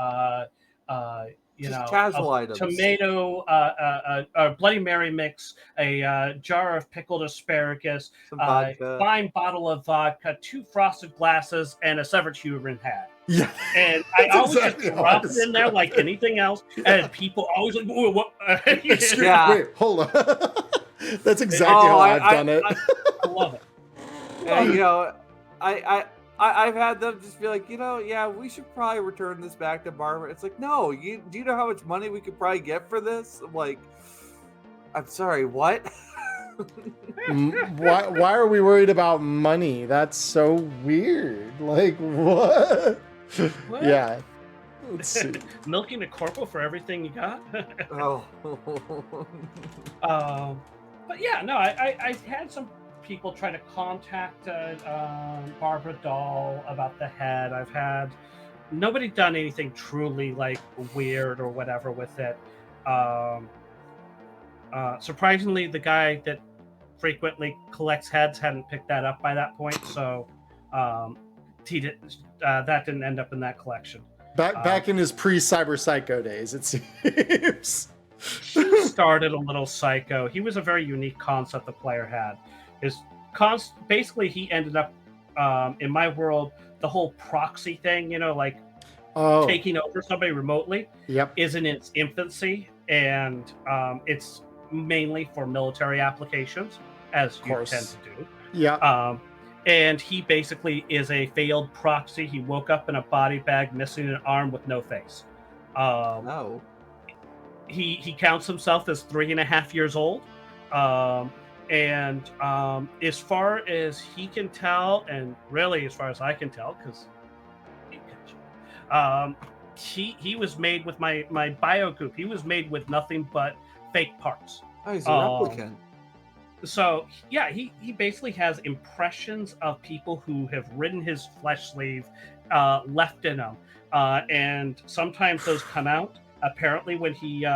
casual a items. Tomato, a Bloody Mary mix, a jar of pickled asparagus, a fine bottle of vodka, 2 frosted glasses, and a severed human head. Yeah, and I always just drop it in there like anything else, and people always like, "Whoa, what?" Wait, hold on. That's exactly how I've done it. I love it. And I've had them just be like, yeah, we should probably return this back to Barbara. It's like, no, do you know how much money we could probably get for this? I'm like, I'm sorry, what? Why are we worried about money? That's so weird. Like, what? Yeah. Let's see. Milking a corporal for everything you got. Oh. But yeah, no, I had some people try to contact Barbara Dahl about the head. I've had nobody done anything truly like weird or whatever with it. Surprisingly, the guy that frequently collects heads hadn't picked that up by that point, so that didn't end up in that collection. Back in his pre-Cyber Psycho days, it seems. He started a little psycho. He was a very unique concept the player had. Basically, he ended up in my world, the whole proxy thing, taking over somebody remotely, is in its infancy, and it's mainly for military applications, as you tend to do. Yeah. And he basically is a failed proxy. He woke up in a body bag, missing an arm with no face. No. He counts himself as 3.5 years old. And as far as he can tell, and really as far as I can tell, because he was made with my bio goop. He was made with nothing but fake parts. Oh, he's a replicant. So yeah, he basically has impressions of people who have ridden his flesh sleeve, left in him, and sometimes those come out. Apparently, when he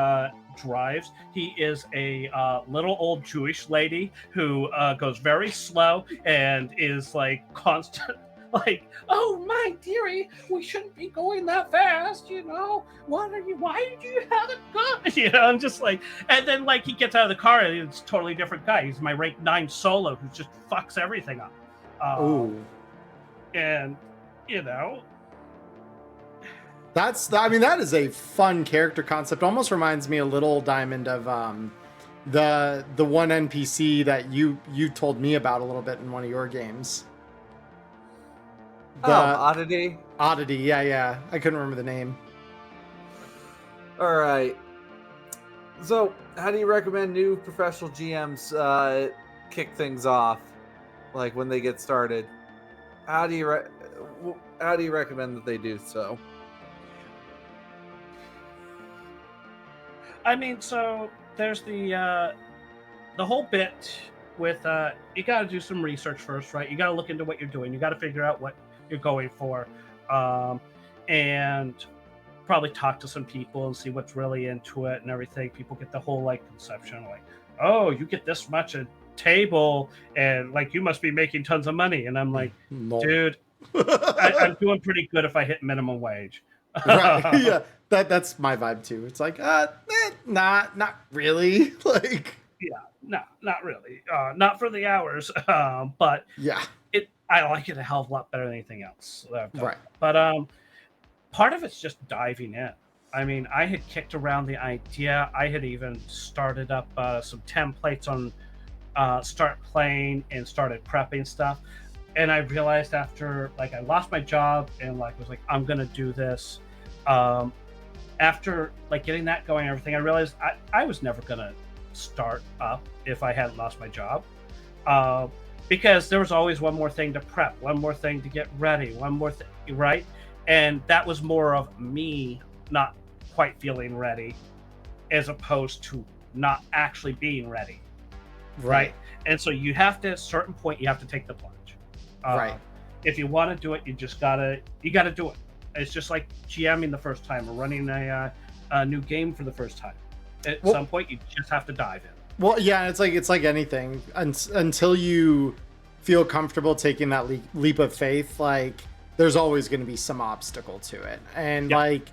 drives, he is a little old Jewish lady who goes very slow and is like constant, like, "Oh my dearie, we shouldn't be going that fast, Why did you have it good?" And just like, and then like he gets out of the car and it's a totally different guy. He's my rank 9 solo who just fucks everything up. And that is a fun character concept. Almost reminds me a little, Diamond, of the one NPC that you told me about a little bit in one of your games. Oddity. Oddity, yeah. I couldn't remember the name. All right. So, how do you recommend new professional GMs kick things off, like when they get started? How do you how do you recommend that they do so? I mean, so there's the whole bit with you got to do some research first, right? You got to look into what you're doing. You got to figure out what you're going for, and probably talk to some people and see what's really into it and everything. People get the whole like conception, like, oh, you get this much a table, and like you must be making tons of money. And I'm like, No. dude, I'm doing pretty good if I hit minimum wage. Right. Yeah. That's my vibe too. It's like, not really. Like, Yeah, no, not really. Not for the hours, but yeah. I like it a hell of a lot better than anything else that I've done. Right. But part of it's just diving in. I mean, I had kicked around the idea. I had even started up some templates on StartPlaying and started prepping stuff. And I realized after like I lost my job and like was like I'm gonna do this. After like getting that going and everything, I realized I was never gonna start up if I hadn't lost my job. Because there was always one more thing to prep, one more thing to get ready, one more thing, right? And that was more of me not quite feeling ready as opposed to not actually being ready. Right. And so you have to, at a certain point, you have to take the plunge. Right. If you want to do it, you gotta do it. It's just like GMing the first time or running a new game for the first time. At some point, you just have to dive in. Well, yeah, it's like anything. Until you feel comfortable taking that leap of faith, like there's always going to be some obstacle to it. And like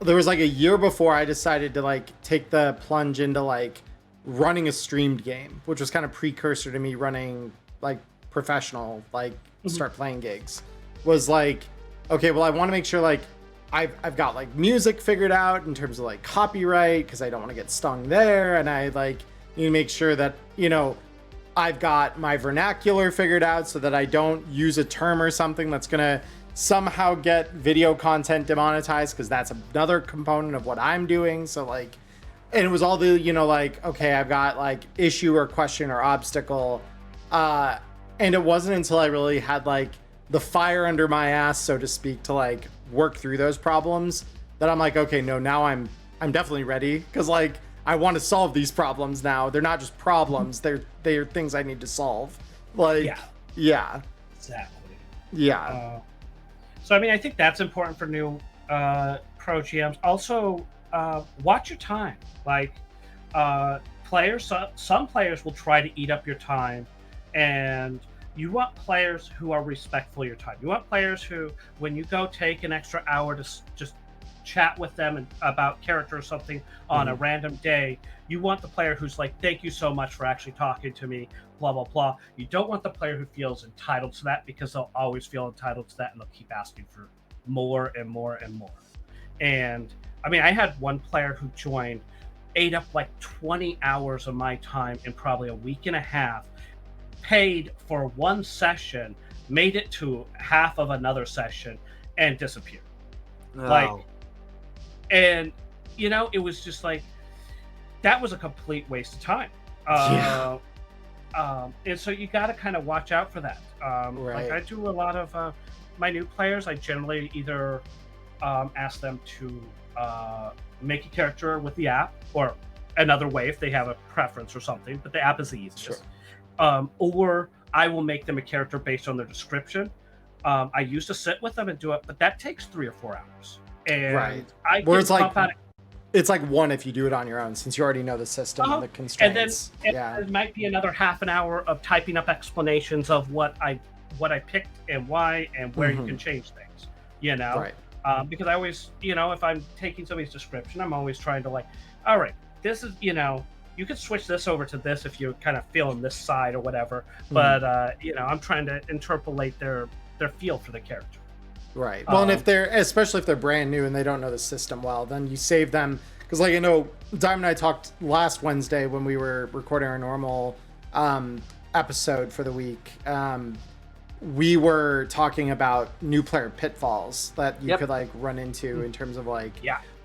there was like a year before I decided to like take the plunge into like running a streamed game, which was kind of precursor to me running like professional like start playing gigs. Was like, okay, well I want to make sure like I've got like music figured out in terms of like copyright because I don't want to get stung there, and I like need to make sure that, you know, I've got my vernacular figured out so that I don't use a term or something that's gonna somehow get video content demonetized, because that's another component of what I'm doing. So like, and it was all the, you know, like, okay, I've got like issue or question or obstacle, and it wasn't until I really had like the fire under my ass, so to speak, to like work through those problems that I'm like, okay, no, now I'm definitely ready, because like I want to solve these problems now. They're not just problems, they're things I need to solve. Like yeah Exactly. Yeah. So I mean, I think that's important for new pro GMs. Also, watch your time. Like players, some players will try to eat up your time, and you want players who are respectful of your time. You want players who, when you go take an extra hour to just chat with them about character or something on a random day, you want the player who's like, thank you so much for actually talking to me, blah blah blah. You don't want the player who feels entitled to that, because they'll always feel entitled to that and they'll keep asking for more and more and more. And I mean, I had one player who joined, ate up like 20 hours of my time in probably a week and a half, paid for one session, made it to half of another session, and disappeared. Like, and you know, it was just like, that was a complete waste of time. And so you got to kind of watch out for that. Like I do a lot of my new players, I generally either ask them to make a character with the app, or another way if they have a preference or something, but the app is the easiest. Or I will make them a character based on their description. I used to sit with them and do it, but that takes 3 or 4 hours. And where it's like, it's like one if you do it on your own, since you already know the system and the constraints. And then it might be another half an hour of typing up explanations of what I picked and why and where you can change things, you know? Because I always, you know, if I'm taking somebody's description, I'm always trying to like, all right, this is, you know, you could switch this over to this if you're kind of feeling this side or whatever. But, you know, I'm trying to interpolate their feel for the character. Right. Well, and if they're, especially if they're brand new and they don't know the system well, then you save them. Because like I know Diamond and I talked last Wednesday when we were recording our normal episode for the week. We were talking about new player pitfalls that you could like run into in terms of like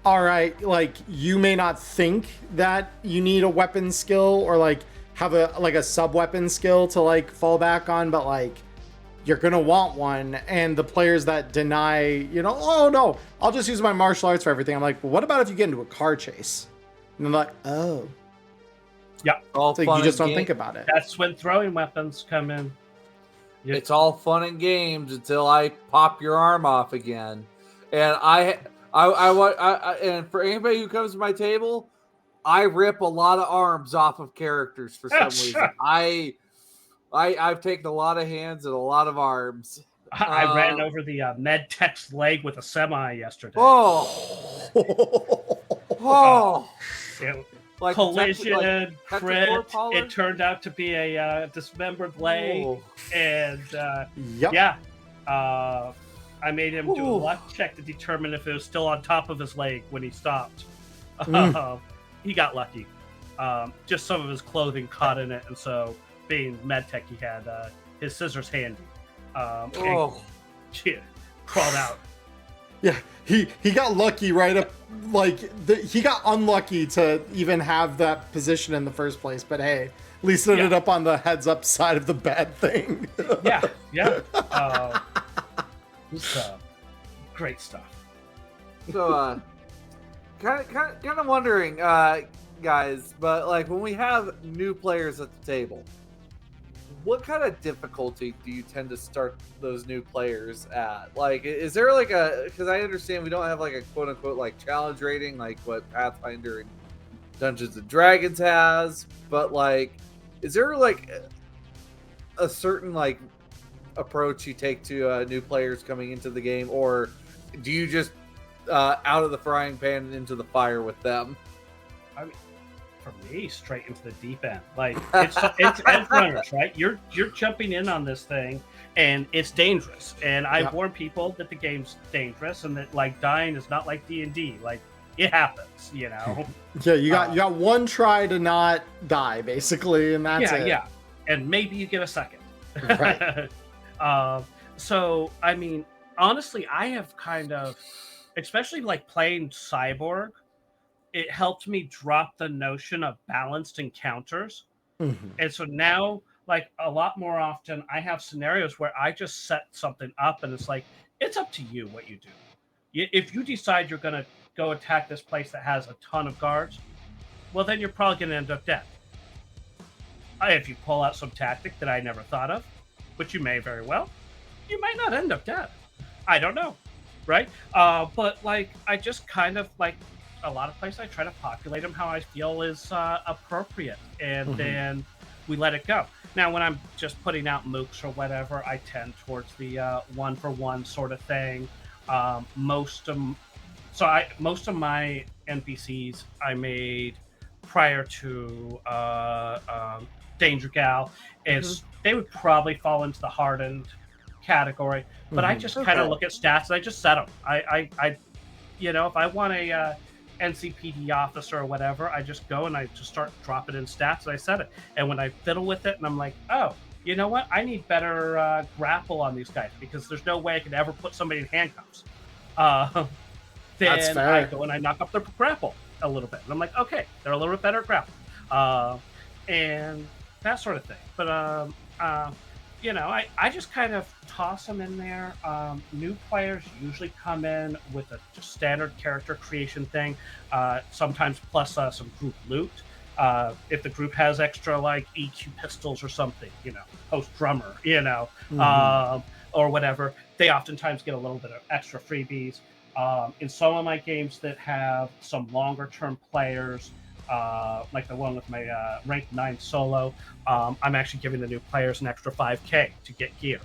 all right, like you may not think that you need a weapon skill or like have a sub weapon skill to like fall back on, but like you're gonna want one. And the players that deny, oh no, I'll just use my martial arts for everything. I'm like, well, what about if you get into a car chase? And I'm like, oh, yeah, all so fun you just and don't think about it. That's when throwing weapons come in. It's all fun and games until I pop your arm off again. And and for anybody who comes to my table, I rip a lot of arms off of characters for some reason. I've taken a lot of hands and a lot of arms. I ran over the med tech's leg with a semi yesterday. Oh, It, like collision, crit. It turned out to be a dismembered leg, and I made him do a luck check to determine if it was still on top of his leg when he stopped. He got lucky. Just some of his clothing caught in it, and so being medtech, he had his scissors handy. Crawled out. Yeah, he got lucky right up, like he got unlucky to even have that position in the first place. But hey, at least it ended up on the heads up side of the bad thing. yeah. It's great stuff. So, kind of wondering, guys, but like when we have new players at the table, what kind of difficulty do you tend to start those new players at? Like, is there like because I understand we don't have like a quote unquote like challenge rating like what Pathfinder and Dungeons and Dragons has, but like, is there like a certain like approach you take to new players coming into the game, or do you just out of the frying pan and into the fire with them? I mean, for me, straight into the deep end. Like it's edge runners, right? You're jumping in on this thing, and it's dangerous. And I warn people that the game's dangerous, and that like dying is not like D&D. Like it happens, Yeah, you got one try to not die, basically, and that's it. Yeah, and maybe you get a second. Right. So I mean, honestly, I have kind of, especially like playing Cyborg, it helped me drop the notion of balanced encounters. And so now, like a lot more often, I have scenarios where I just set something up and it's like, it's up to you what you do. If you decide you're going to go attack this place that has a ton of guards, well, then you're probably going to end up dead. If you pull out some tactic that I never thought of, which you may very well, you might not end up dead. I don't know, right? But like, I just kind of like a lot of places, I try to populate them how I feel is appropriate, and then we let it go. Now, when I'm just putting out mooks or whatever, I tend towards the one-for-one sort of thing. Most of my NPCs I made prior to Danger Gal is they would probably fall into the hardened category, but I just kind of look at stats and I just set them. I if I want a NCPD officer or whatever, I just go and I just start dropping in stats and I set it. And when I fiddle with it and I'm like, oh, you know what? I need better grapple on these guys because there's no way I could ever put somebody in handcuffs. Then I go and I knock up their grapple a little bit. And I'm like, okay, they're a little bit better at grapple. And that sort of thing. But, I just kind of toss them in there. New players usually come in with a just standard character creation thing, sometimes plus some group loot. If the group has extra like EQ pistols or something, host drummer, or whatever, they oftentimes get a little bit of extra freebies. In some of my games that have some longer term players, like the one with my rank 9 solo, I'm actually giving the new players an extra 5k to get gear,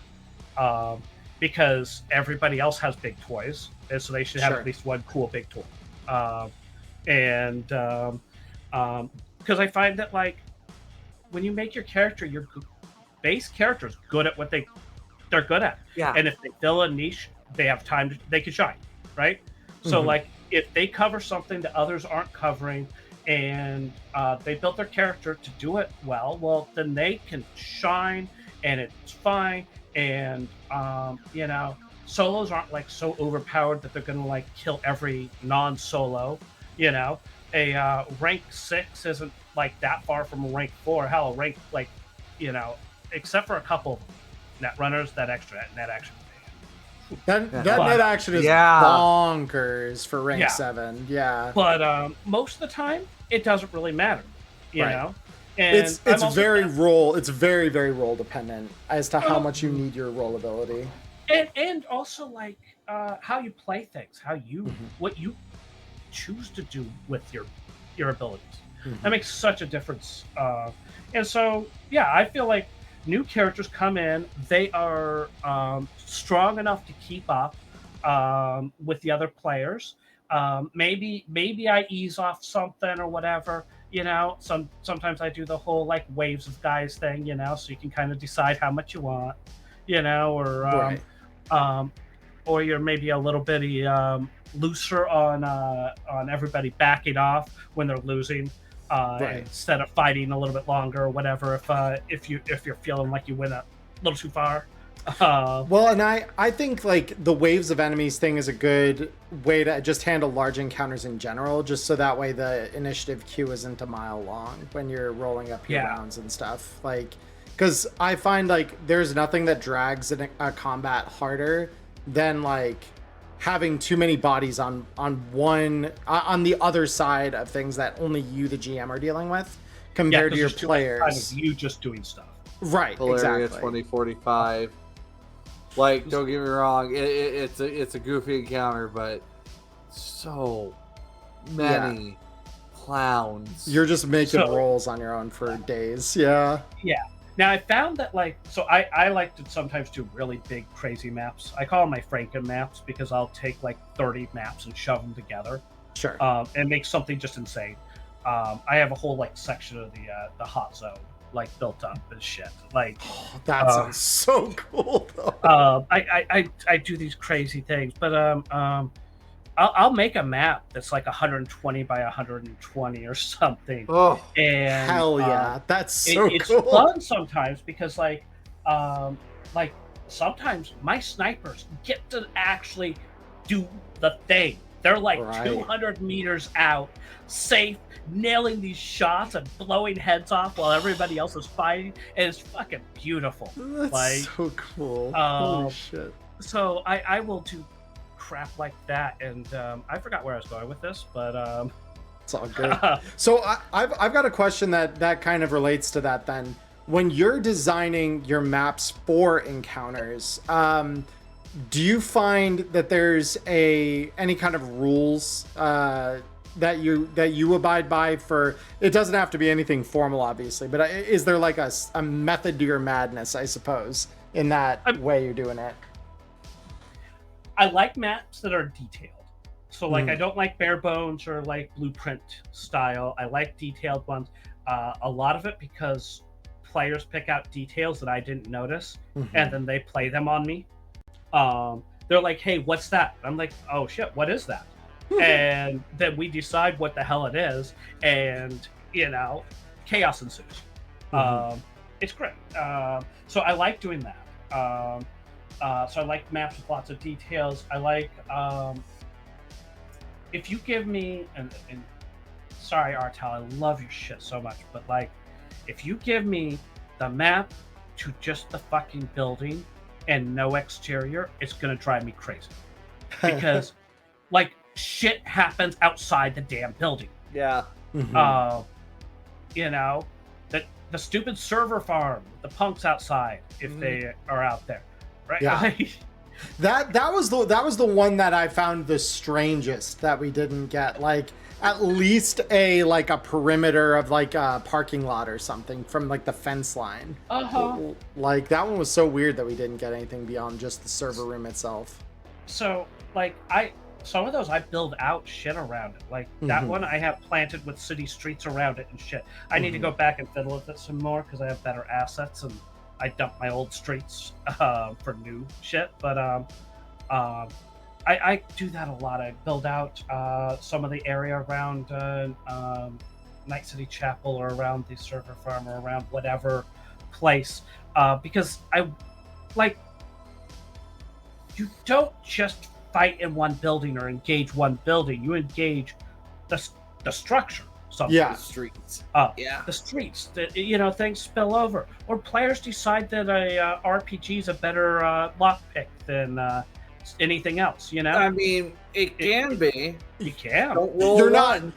because everybody else has big toys, and so they should have at least one cool big toy. Because I find that like when you make your character, your base character is good at what they're good at, and if they fill a niche, they have time they can shine, right? So like if they cover something that others aren't covering, and they built their character to do it well, then they can shine, and it's fine. And solos aren't like so overpowered that they're gonna like kill every non-solo. You know, a rank 6 isn't like that far from a rank 4. Hell, a rank like, you know, except for a couple net runners, that extra net action. That But- net action is Yeah. bonkers for rank Yeah. 7. Yeah. But most of the time, it doesn't really matter. You Right. know, and It's I'm also very fan- role. It's very role dependent as to how Oh. much you need your roll ability. and also like how you play things, how you Mhm. what you choose to do with your abilities. Mhm. That makes such a difference. And so, yeah, I feel like new characters come in, they are strong enough to keep up with the other players. Maybe I ease off something or whatever. You know, sometimes I do the whole like waves of guys thing. You know, so you can kind of decide how much you want. You know, Right. or you're maybe a little bit looser on everybody backing off when they're losing, Right. instead of fighting a little bit longer or whatever. If you're feeling like you went a little too far. Well, and I think like the waves of enemies thing is a good way to just handle large encounters in general, just so that way the initiative queue isn't a mile long when you're rolling up your Yeah. rounds and stuff. Like, because I find like there's nothing that drags a combat harder than like having too many bodies on the other side of things that only you, the GM, are dealing with compared to your players. Kind of you just doing stuff. Right, Valeria exactly. 2045. Like, don't get me wrong, it's a goofy encounter, but so many clowns. You're just making So- rolls on your own for days. Yeah. Now I found that like so I like to sometimes do really big crazy maps. I call them my Franken maps because I'll take like 30 maps and shove them together Sure. and make something just insane. I have a whole like section of the hot zone like built up and shit. Like That sounds so cool though. I do these crazy things, but I'll make a map that's like 120 by 120 or something. Oh, And Hell yeah. That's so it's cool. fun sometimes because like sometimes my snipers get to actually do the thing. They're like Right. 200 meters out, safe, nailing these shots and blowing heads off while everybody else is fighting, and it's fucking beautiful. That's like, so cool. um, Holy shit. So I will do crap like that, and I forgot where I was going with this, but It's all good. So I've got a question that kind of relates to that then. When you're designing your maps for encounters, do you find that there's any kind of rules that you abide by for? It doesn't have to be anything formal, obviously, but is there like a method to your madness, I suppose, in that way you're doing it? I like maps that are detailed. So like Mhm. I don't like bare bones or like blueprint style. I like detailed ones. A lot of it because players pick out details that I didn't notice, Mhm. and then they play them on me. They're like, "Hey, what's that?" I'm like, "Oh shit, what is that?" And then we decide what the hell it is, and you know, chaos ensues. Mhm. It's great. So I like doing that. So I like maps with lots of details. I like if you give me and sorry, Artel, I love your shit so much, but like if you give me the map to just the fucking building and no exterior, it's gonna drive me crazy because like shit happens outside the damn building. yeah. Mhm. You know, the stupid server farm, the punks outside if they are out there, right? Yeah. Like, That was the one that I found the strangest that we didn't get. Like at least a perimeter of like a parking lot or something from like the fence line. Like that one was so weird that we didn't get anything beyond just the server room itself. So like some of those I build out shit around it. Like that Mhm. one I have planted with city streets around it and shit. I need to go back and fiddle with it some more because I have better assets and I dump my old streets for new shit. But I do that a lot. I build out some of the area around Night City Chapel or around the server farm or around whatever place because I like you don't just fight in one building or engage one building. You engage the structure. Sometimes. Yeah. The streets. The streets. Things spill over, or players decide that a RPG is a better lockpick than anything else. I mean, it can be. You can. Don't roll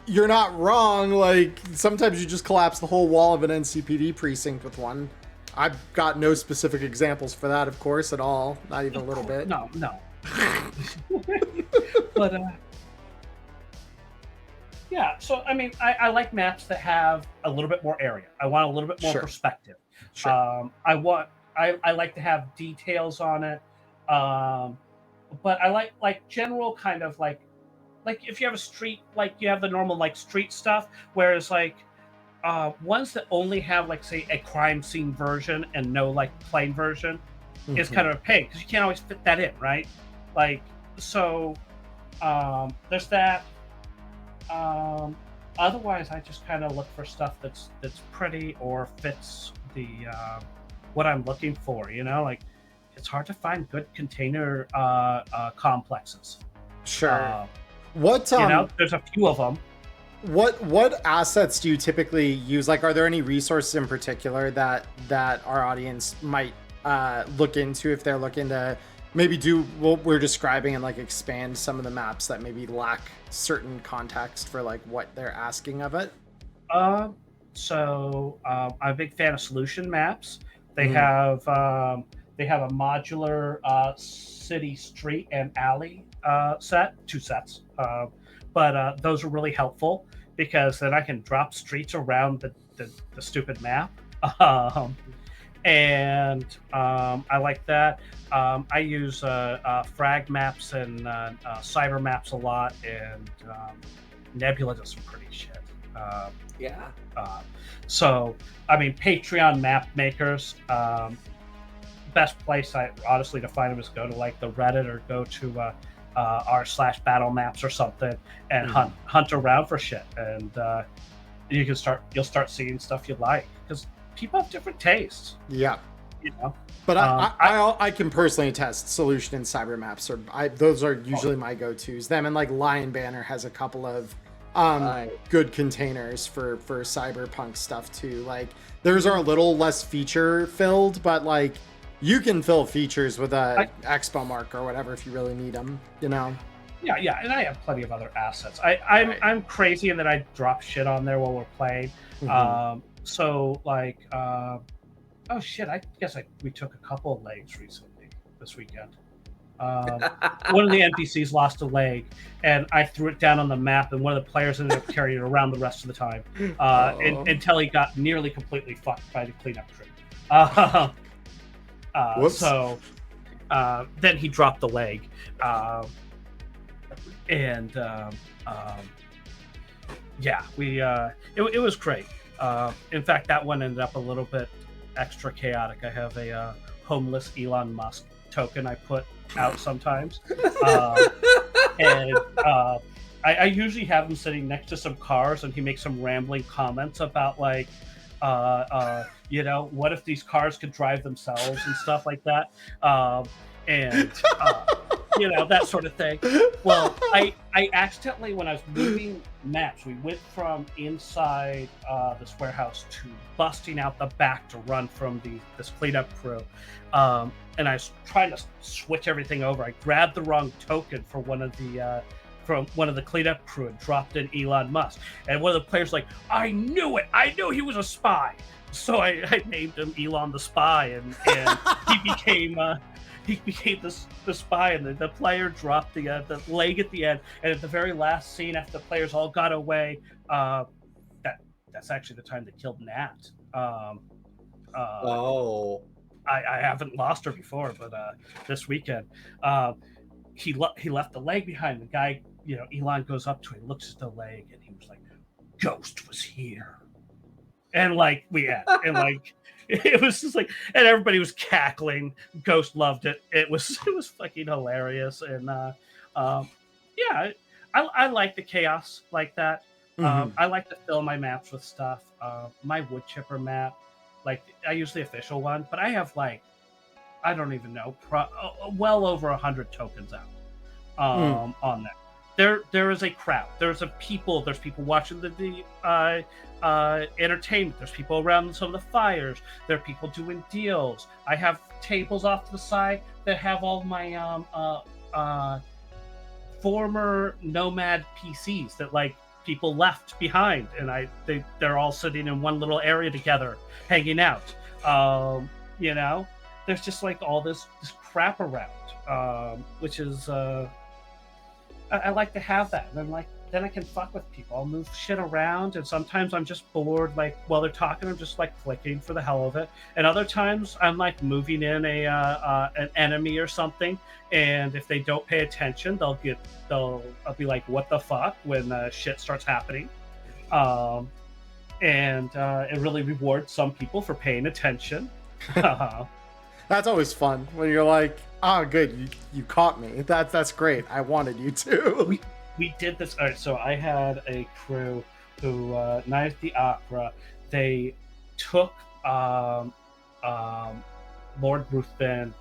You're not wrong. Like sometimes you just collapse the whole wall of an NCPD precinct with one. I've got no specific examples for that, of course, at all. Not even a little bit. No. But yeah, so I mean, I like maps that have a little bit more area. I want a little bit more perspective. Sure. I like to have details on it. But I like general kind of like if you have a street, like you have the normal like street stuff, whereas like ones that only have like say a crime scene version and no like plain version is kind of a pain because you can't always fit that in, right? Like so there's that. Otherwise I just kind of look for stuff that's pretty or fits the what I'm looking for, like it's hard to find good container complexes. Sure. There's a few of them. What assets do you typically use? Like, are there any resources in particular that our audience might look into if they're looking to maybe do what we're describing and like expand some of the maps that maybe lack certain context for like what they're asking of it? So I'm a big fan of solution maps. They have a modular city, street, and alley two sets. But those are really helpful because then I can drop streets around the stupid map. And I like that. I use frag maps and cyber maps a lot, and Nebula does some pretty shit. So, I mean, Patreon map makers, best place honestly to find them is go to like the Reddit or go to r/battle maps or something and hunt around for shit, and you'll start seeing stuff you like because people have different tastes. Yeah. But I can personally attest solution and cyber maps those are usually my go-tos. Them and like Lion Banner has a couple of good containers for cyberpunk stuff too. Like theirs are a little less feature filled, but like you can fill features with a expo mark or whatever if you really need them, Yeah, and I have plenty of other assets. I'm crazy in that I drop shit on there while we're playing. So like oh shit, I guess we took a couple of legs recently this weekend. One of the NPCs lost a leg, and I threw it down on the map, and one of the players ended up carrying it around the rest of the time until he got nearly completely fucked by the cleanup crew. So then he dropped the leg, and it was great. In fact, that one ended up a little bit extra chaotic. I have a homeless Elon Musk token I put out sometimes, and I usually have him sitting next to some cars, and he makes some rambling comments about like what if these cars could drive themselves and stuff like that, and that sort of thing. Well, I accidentally, when I was moving maps, we went from inside this warehouse to busting out the back to run from this cleanup crew, and I was trying to switch everything over. I grabbed the wrong token for one of the cleanup crew and dropped in Elon Musk. And one of the players like, I knew it! I knew he was a spy! So I named him Elon the Spy, and he became the spy, and the player dropped the leg at the end. And at the very last scene, after the players all got away, that's actually the time they killed Nat. I haven't lost her before, but this weekend, he left the leg behind. The guy, Elon goes up to him, looks at the leg, and he was like, "Ghost was here," and like it was just like, and everybody was cackling. Ghost loved it. It was fucking hilarious, and I like the chaos like that. I like to fill my maps with stuff. My wood chipper map, like I use the official one, but I have I don't even know, well over 100 tokens out on that. There is a crowd. There's people watching the entertainment. There's people around some of the fires. There are people doing deals. I have tables off to the side that have all my former Nomad PCs that like people left behind, and they're all sitting in one little area together, hanging out. You know, there's just like all this crap around, which is I like to have that. And then I can fuck with people. I'll move shit around, and sometimes I'm just bored. Like while they're talking, I'm just like clicking for the hell of it. And other times I'm like moving in an enemy or something. And if they don't pay attention, I'll be like, "What the fuck?" when shit starts happening. And it really rewards some people for paying attention. That's always fun when you're like, "Oh, good, you caught me. That's great. I wanted you to." We did this. All right, so I had a crew who Night at the Opera. They took Lord Ruthven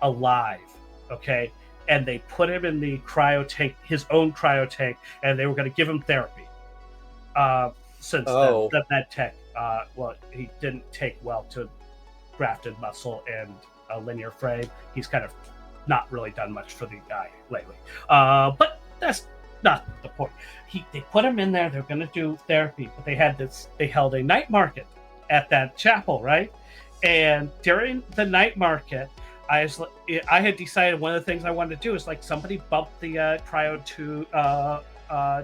alive, okay, and they put him in the cryo tank, his own cryo tank, and they were going to give him therapy. Since then, that tech, well, he didn't take well to grafted muscle and a linear frame. He's kind of not really done much for the guy lately. But that's not the point. They put him in there. They're going to do therapy, but they held a night market at that chapel, right? And during the night market, I had decided one of the things I wanted to do is like somebody bumped the cryo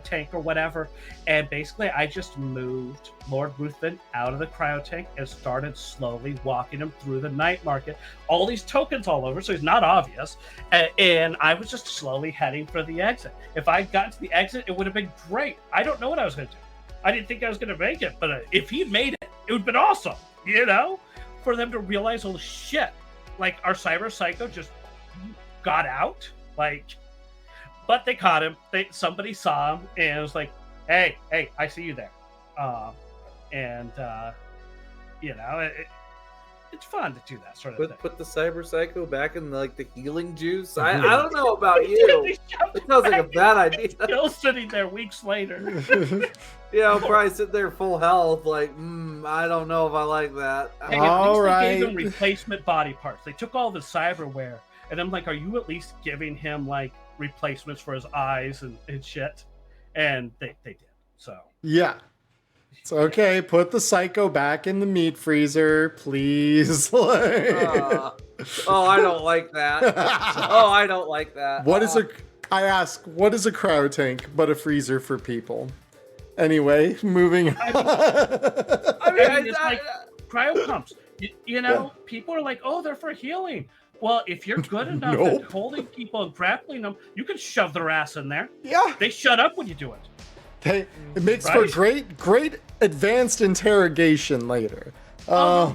tank or whatever, and basically I just moved Lord Ruthven out of the cryo tank and started slowly walking him through the night market. All these tokens all over, so he's not obvious, and I was just slowly heading for the exit. If I'd gotten to the exit, it would have been great. I don't know what I was going to do. I didn't think I was going to make it, but if he made it, it would have been awesome, you know, for them to realize, oh shit, like our cyber psycho just got out, like. But they caught him. Somebody saw him, and it was like, "Hey, I see you there," you know, it's fun to do that sort of thing. Put the cyber psycho back in like the healing juice. I don't know about you. It sounds like a bad idea. Still sitting there weeks later. Yeah, probably sit there full health. Like, I don't know if I like that. Hey, at least they gave him replacement body parts. They took all the cyberware, and I'm like, "Are you at least giving him like replacements for his eyes and shit?" And they did. So yeah, it's okay. Put the psycho back in the meat freezer, please. I don't like that. I don't like that. What is what is a cryo tank but a freezer for people? Anyway, moving on. It's like cryo pumps. You know, people are like, "Oh, they're for healing." Well, if you're good enough at holding people and grappling them, you can shove their ass in there. Yeah. They shut up when you do it. It makes for great advanced interrogation later. Or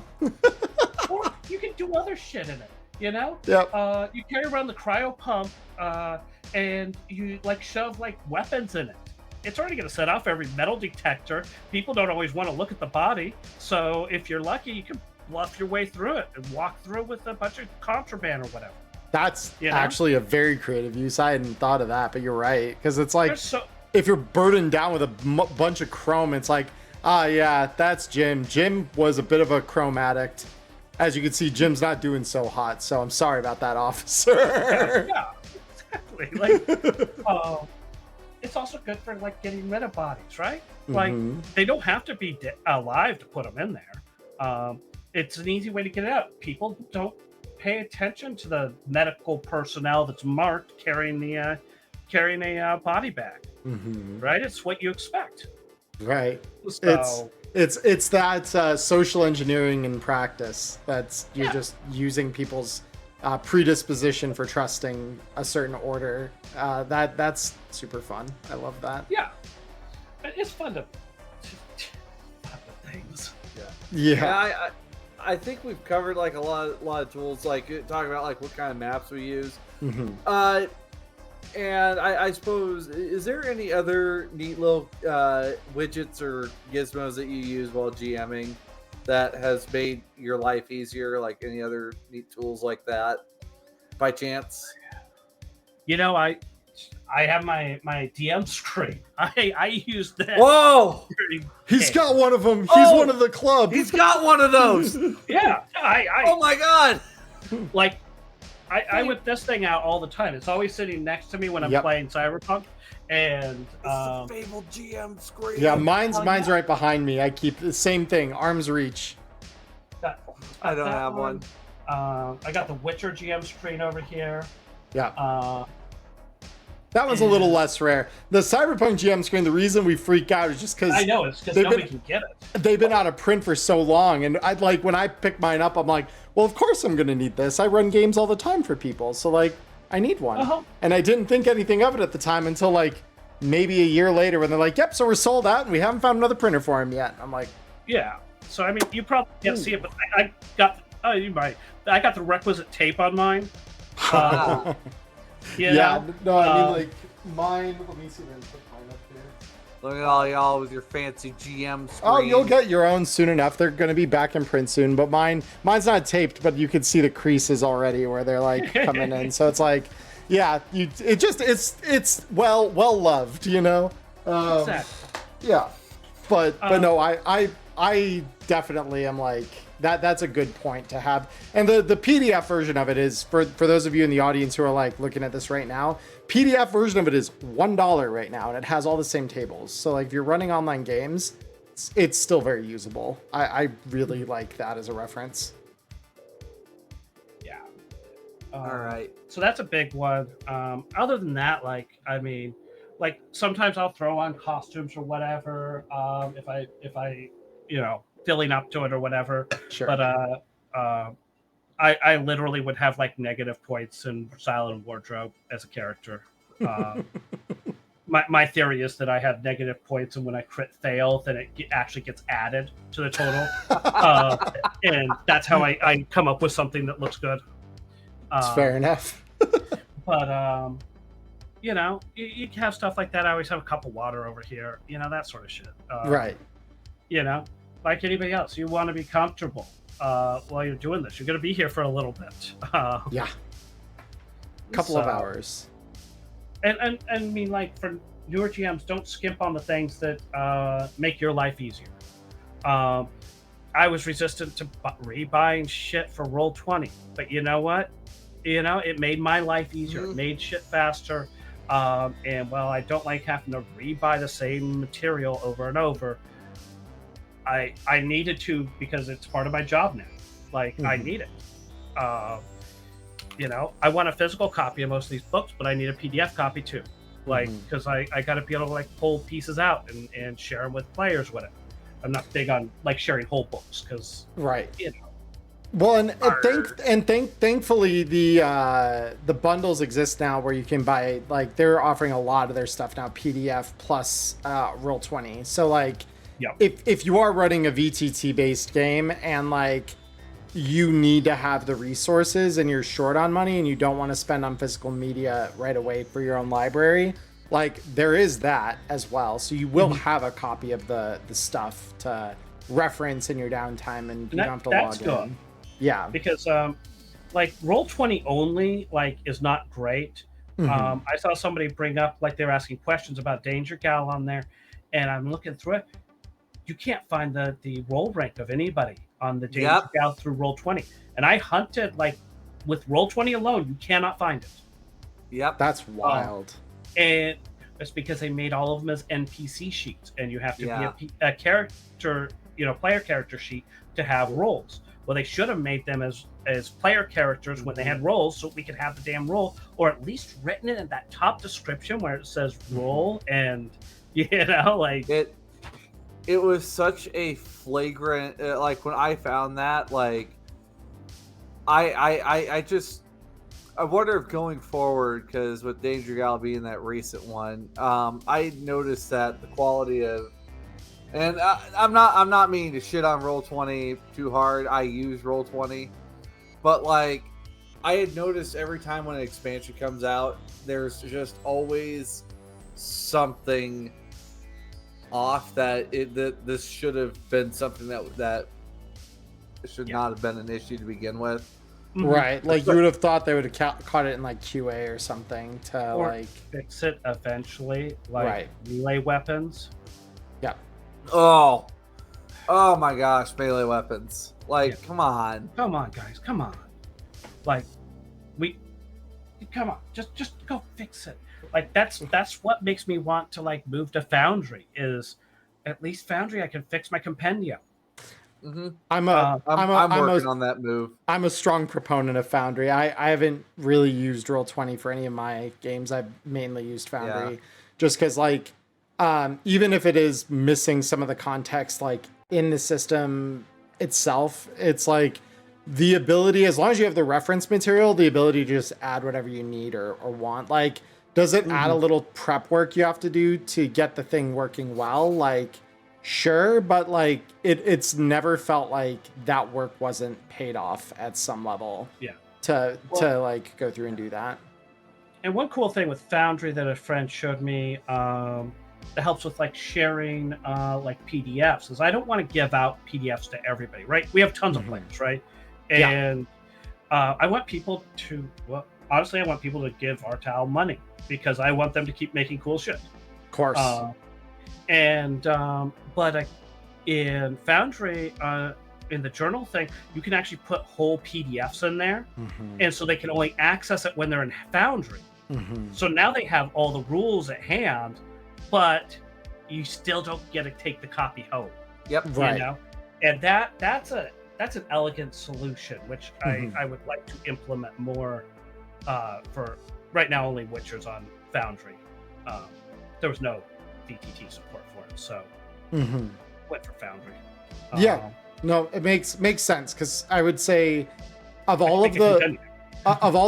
you can do other shit in it, you know? Yeah. You carry around the cryo pump and you like shove like weapons in it. It's already going to set off every metal detector. People don't always want to look at the body. So if you're lucky, you can bluff your way through it and walk through with a bunch of contraband or whatever. That's actually a very creative use. I hadn't thought of that, but you're right. Because it's like, if you're burdened down with a bunch of chrome, it's like, yeah, that's Jim. Jim was a bit of a chrome addict. As you can see, Jim's not doing so hot. So I'm sorry about that, officer. Yeah, exactly. Like, it's also good for like getting rid of bodies, right? Like, they don't have to be alive to put them in there. It's an easy way to get it out. People don't pay attention to the medical personnel that's marked carrying a body bag, right? It's what you expect, right? So, it's that social engineering in practice. That's you're just using people's predisposition for trusting a certain order. That's super fun. I love that. Yeah, it's fun to things. Yeah. I think we've covered like a lot of tools, like talking about like what kind of maps we use. And I suppose, is there any other neat little widgets or gizmos that you use while GMing? that has made your life easier, like any other neat tools like that, by chance? You know, I have my DM screen. I use that. Whoa! He's got one of them. He's Oh! one of the club. He's got one of those. Yeah, Oh my god! like I whip this thing out all the time. It's always sitting next to me when I'm playing Cyberpunk. And It's the fabled GM screen. Yeah, mine's right behind me. I keep the same thing, arm's reach. I don't have one. I got the Witcher GM screen over here. Yeah. That one's a little less rare. The Cyberpunk GM screen, the reason we freak out is just because I know it's because nobody can get it. They've been out of print for so long, and I'd like when I pick mine up, I'm like, well, of course I'm gonna need this. I run games all the time for people, so like I need one. And I didn't think anything of it at the time until like maybe a year later when they're like, yep, so we're sold out and we haven't found another printer for him yet. I'm like, yeah. So I mean, you probably can't see it, but I got you might. I got the requisite tape on mine. Yeah, no, I mean like mine. Let me see if I can put mine up here. Look at all y'all with your fancy GM screen. Oh, you'll get your own soon enough. They're going to be back in print soon, but mine's not taped, but you can see the creases already where they're like coming in. So it's like, yeah, it's well loved, you know. Exactly. Yeah, but no, I definitely am like that. That's a good point to have. And the PDF version of it is for those of you in the audience who are like looking at this right now. PDF version of it is $1 right now, and it has all the same tables. So like if you're running online games, it's still very usable. I really like that as a reference. Yeah. All right. So that's a big one. Other than that, like I mean, like sometimes I'll throw on costumes or whatever. If I filling up to it or whatever. Sure. But I literally would have like negative points in style and wardrobe as a character. My theory is that I have negative points, and when I crit fail, then it actually gets added to the total. And that's how I come up with something that looks good. It's fair enough. But you have stuff like that. I always have a cup of water over here, that sort of shit. Right. Like anybody else, you want to be comfortable while you're doing this. You're going to be here for a little bit. Yeah. Couple of hours. And I mean, like, for newer GMs, don't skimp on the things that make your life easier. I was resistant to rebuying shit for Roll20, but you know what? It made my life easier. It made shit faster. And while I don't like having to rebuy the same material over and over, I needed to because it's part of my job now. Like, I need it. I want a physical copy of most of these books, but I need a PDF copy too. Like, because I got to be able to like pull pieces out and share them with players with it. I'm not big on like sharing whole books because Well, thankfully the bundles exist now where you can buy, like, they're offering a lot of their stuff now, PDF plus Roll20. So like, if you are running a VTT based game and like you need to have the resources and you're short on money and you don't want to spend on physical media right away for your own library, like there is that as well. So you will have a copy of the stuff to reference in your downtime, and you don't have to log in. Yeah, because like Roll20 only like is not great. I saw somebody bring up, like, they were asking questions about Danger Gal on there, and I'm looking through it. You can't find the roll rank of anybody on the Danger Gal through Roll20, and I hunted like with Roll20 alone. You cannot find it. Yep, that's wild. And it's because they made all of them as NPC sheets, and you have to be a character, player character sheet to have rolls. Well, they should have made them as player characters when they had roles, so we could have the damn roll, or at least written it in that top description where it says roll, and like it was such a flagrant, like when I found that, like I wonder if going forward, because with Danger Gal being that recent one, I noticed that the quality of, and I'm not meaning to shit on Roll20 too hard. I use Roll20, but like I had noticed every time when an expansion comes out, there's just always something off that this should have been something that should Yeah. not have been an issue to begin with. Right, like you would have thought they would have caught it in like QA or something to Or like. fix it eventually, like Right. relay weapons. Yeah. Oh my gosh, melee weapons! Like, Yeah. come on. Come on, guys, come on. Like, come on, just go fix it. Like that's what makes me want to like move to Foundry. Is at least Foundry I can fix my compendium. Mm-hmm. I'm working on that move. I'm a strong proponent of Foundry. I haven't really used Roll20 for any of my games. I've mainly used Foundry just because, like, even if it is missing some of the context, like in the system itself, it's like the ability, as long as you have the reference material, the ability to just add whatever you need or want. Like, does it add a little prep work you have to do to get the thing working well? Like, sure, but like it's never felt like that work wasn't paid off at some level. Yeah. To like go through and do that. And one cool thing with Foundry that a friend showed me that helps with like sharing like PDFs is I don't want to give out PDFs to everybody, right? We have tons of players, right? And I want people to, well, honestly, I want people to give Artal money because I want them to keep making cool shit. Of course. But in Foundry, in the journal thing, you can actually put whole PDFs in there, and so they can only access it when they're in Foundry. So now they have all the rules at hand, but you still don't get to take the copy home. Yep. Right. You know? And that's an elegant solution, which I would like to implement more. For right now, only Witcher's on Foundry. There was no VTT support for it, so went for Foundry. No, it makes sense because I would say of all of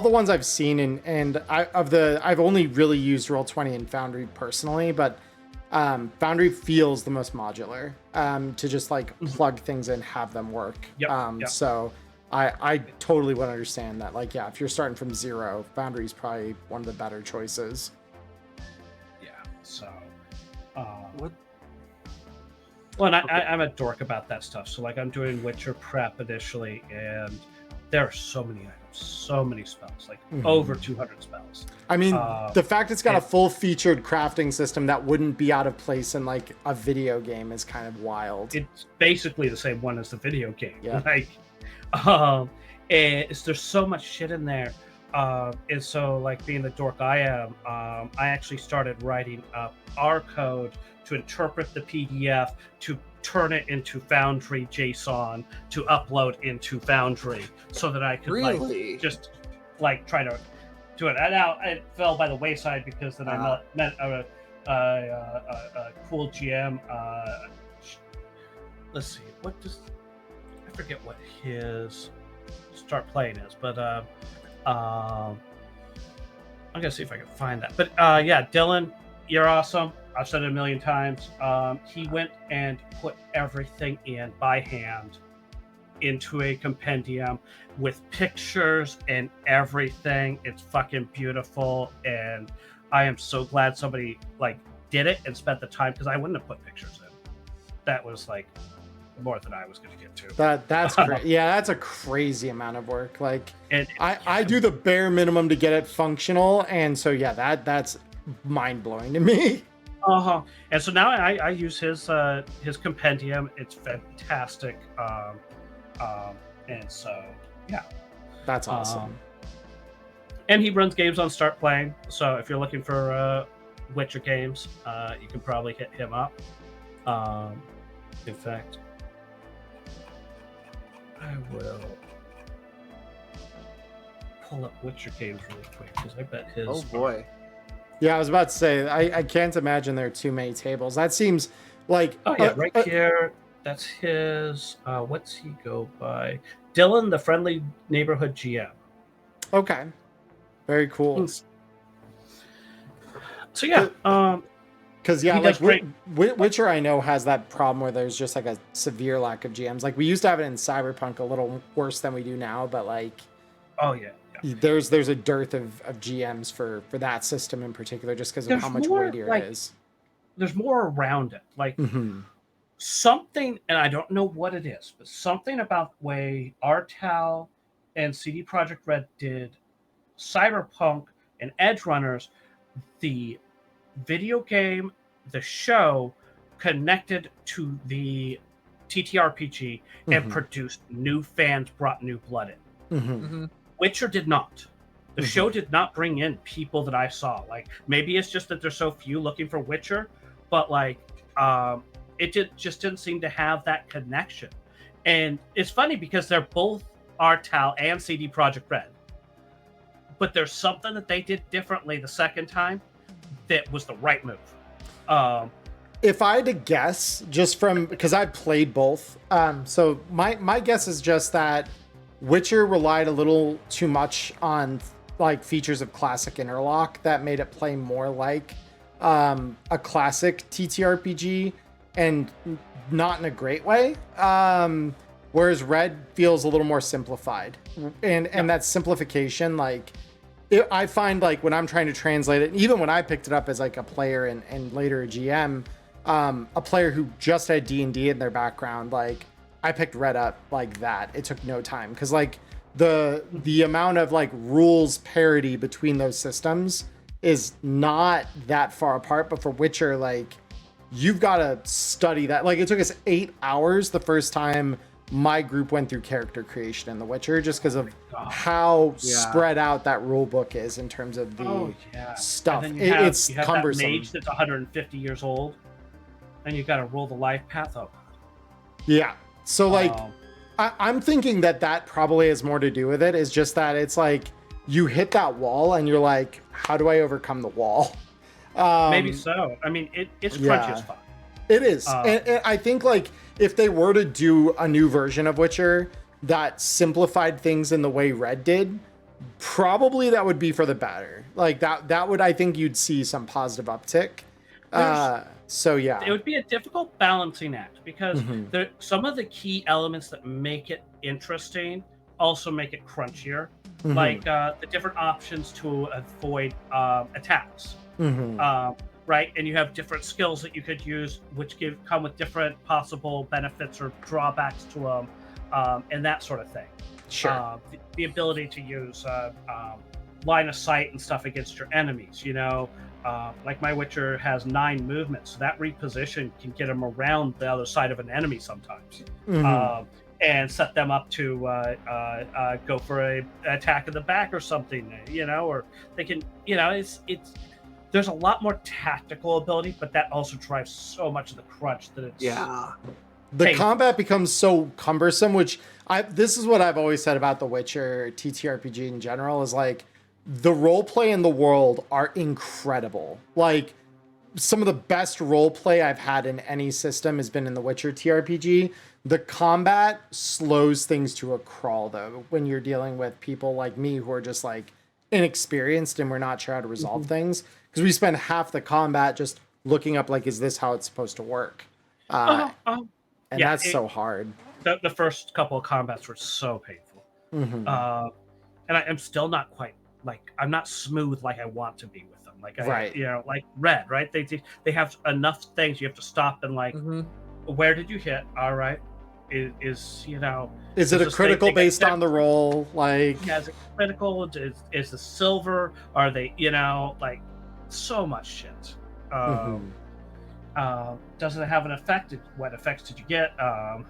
the ones I've seen and I've only really used Roll20 and Foundry personally, but Foundry feels the most modular to just like plug things in, have them work. So I totally would understand that. Like, if you're starting from zero, Foundry is probably one of the better choices. Yeah. So, well, and I'm a dork about that stuff. So, like, I'm doing Witcher prep initially, and there are so many items, so many spells, like over 200 spells. I mean, the fact it's got a full-featured crafting system that wouldn't be out of place in like a video game is kind of wild. It's basically the same one as the video game. Yeah. Like, and there's so much shit in there. And so, like, being the dork I am, I actually started writing up R code to interpret the PDF, to turn it into Foundry JSON, to upload into Foundry, so that I could like just like try to do it. And now it fell by the wayside because then I met a cool GM. Let's see, I forget what his StartPlaying is, but I'm gonna see if I can find that. But yeah, Dylan, you're awesome. I've said it a million times. He went and put everything in by hand into a compendium with pictures and everything. It's fucking beautiful, and I am so glad somebody like did it and spent the time, because I wouldn't have put pictures in. That was like more than I was going to get to. That's yeah, that's a crazy amount of work. Like, and I do the bare minimum to get it functional, and so yeah, that's mind blowing to me. And so now I use his compendium. It's fantastic. And so yeah, that's awesome. And he runs games on StartPlaying. So if you're looking for Witcher games, you can probably hit him up. In fact, I will pull up Witcher games really quick because I bet his. Oh boy. Yeah, I was about to say, I can't imagine there are too many tables. That seems like... Oh, yeah, right here. That's his... what's he go by? Dylan, the Friendly Neighborhood GM. Okay. Very cool. So, yeah. Because, yeah, like, Witcher, I know, has that problem where there's just, like, a severe lack of GMs. Like, we used to have it in Cyberpunk a little worse than we do now, but, like... Oh, yeah. There's a dearth of GMs for that system in particular, just because of how much weightier it is. There's more around it. Like, something, and I don't know what it is, but something about the way RTAL and CD Projekt Red did Cyberpunk and Edge Runners, the video game, the show connected to the TTRPG and produced new fans, brought new blood in. Witcher did not. The show did not bring in people that I saw. Like, maybe it's just that there's so few looking for Witcher, but like just didn't seem to have that connection. And it's funny because they're both RTAL and CD Projekt Red, but there's something that they did differently the second time that was the right move. If I had to guess, just from, because I've played both, so my guess is just that Witcher relied a little too much on like features of classic interlock that made it play more like a classic TTRPG, and not in a great way. Whereas Red feels a little more simplified, and that simplification, like I find like when I'm trying to translate it, even when I picked it up as like a player and later a GM, a player who just had D&D in their background, like I picked Red up like that. It took no time, because like the amount of like rules parity between those systems is not that far apart. But for Witcher, like you've got to study that. Like it took us 8 hours the first time my group went through character creation in The Witcher, just because of how spread out that rule book is in terms of the stuff. And then It's you have cumbersome. That mage that's 150 years old, and you got to roll the life path up. Yeah. So like, I'm thinking that probably has more to do with it. Is just that it's like you hit that wall and you're like, how do I overcome the wall? Maybe so. I mean, it's crunchy as fuck. It is. And I think like if they were to do a new version of Witcher that simplified things in the way Red did, probably that would be for the better. Like that would, I think you'd see some positive uptick. So yeah, it would be a difficult balancing act, because some of the key elements that make it interesting also make it crunchier, like the different options to avoid attacks. Right, and you have different skills that you could use, which come with different possible benefits or drawbacks to them, and that sort of thing. Sure. The ability to use line of sight and stuff against your enemies, you know. Like my Witcher has 9 movements, so that reposition can get them around the other side of an enemy sometimes, and set them up to go for an attack in the back or something, you know, or they can, you know, it's there's a lot more tactical ability, but that also drives so much of the crunch that it's the painful. Combat becomes so cumbersome, which this is what I've always said about the Witcher TTRPG in general, is like the role play in the world are incredible. Like some of the best role play I've had in any system has been in the Witcher TRPG. The combat slows things to a crawl though, when you're dealing with people like me who are just like inexperienced and we're not sure how to resolve things, because we spend half the combat just looking up like, is this how it's supposed to work? And that's so hard. The first couple of combats were so painful. And I'm still not quite, like, I'm not smooth like I want to be with them. Like, you know, like Red, right? They have enough things you have to stop and like, where did you hit? All right. Is you know, is it a critical based on the roll? Like, is it critical? Is the silver? Are they, you know, like so much shit. Does it have an effect? What effects did you get? Who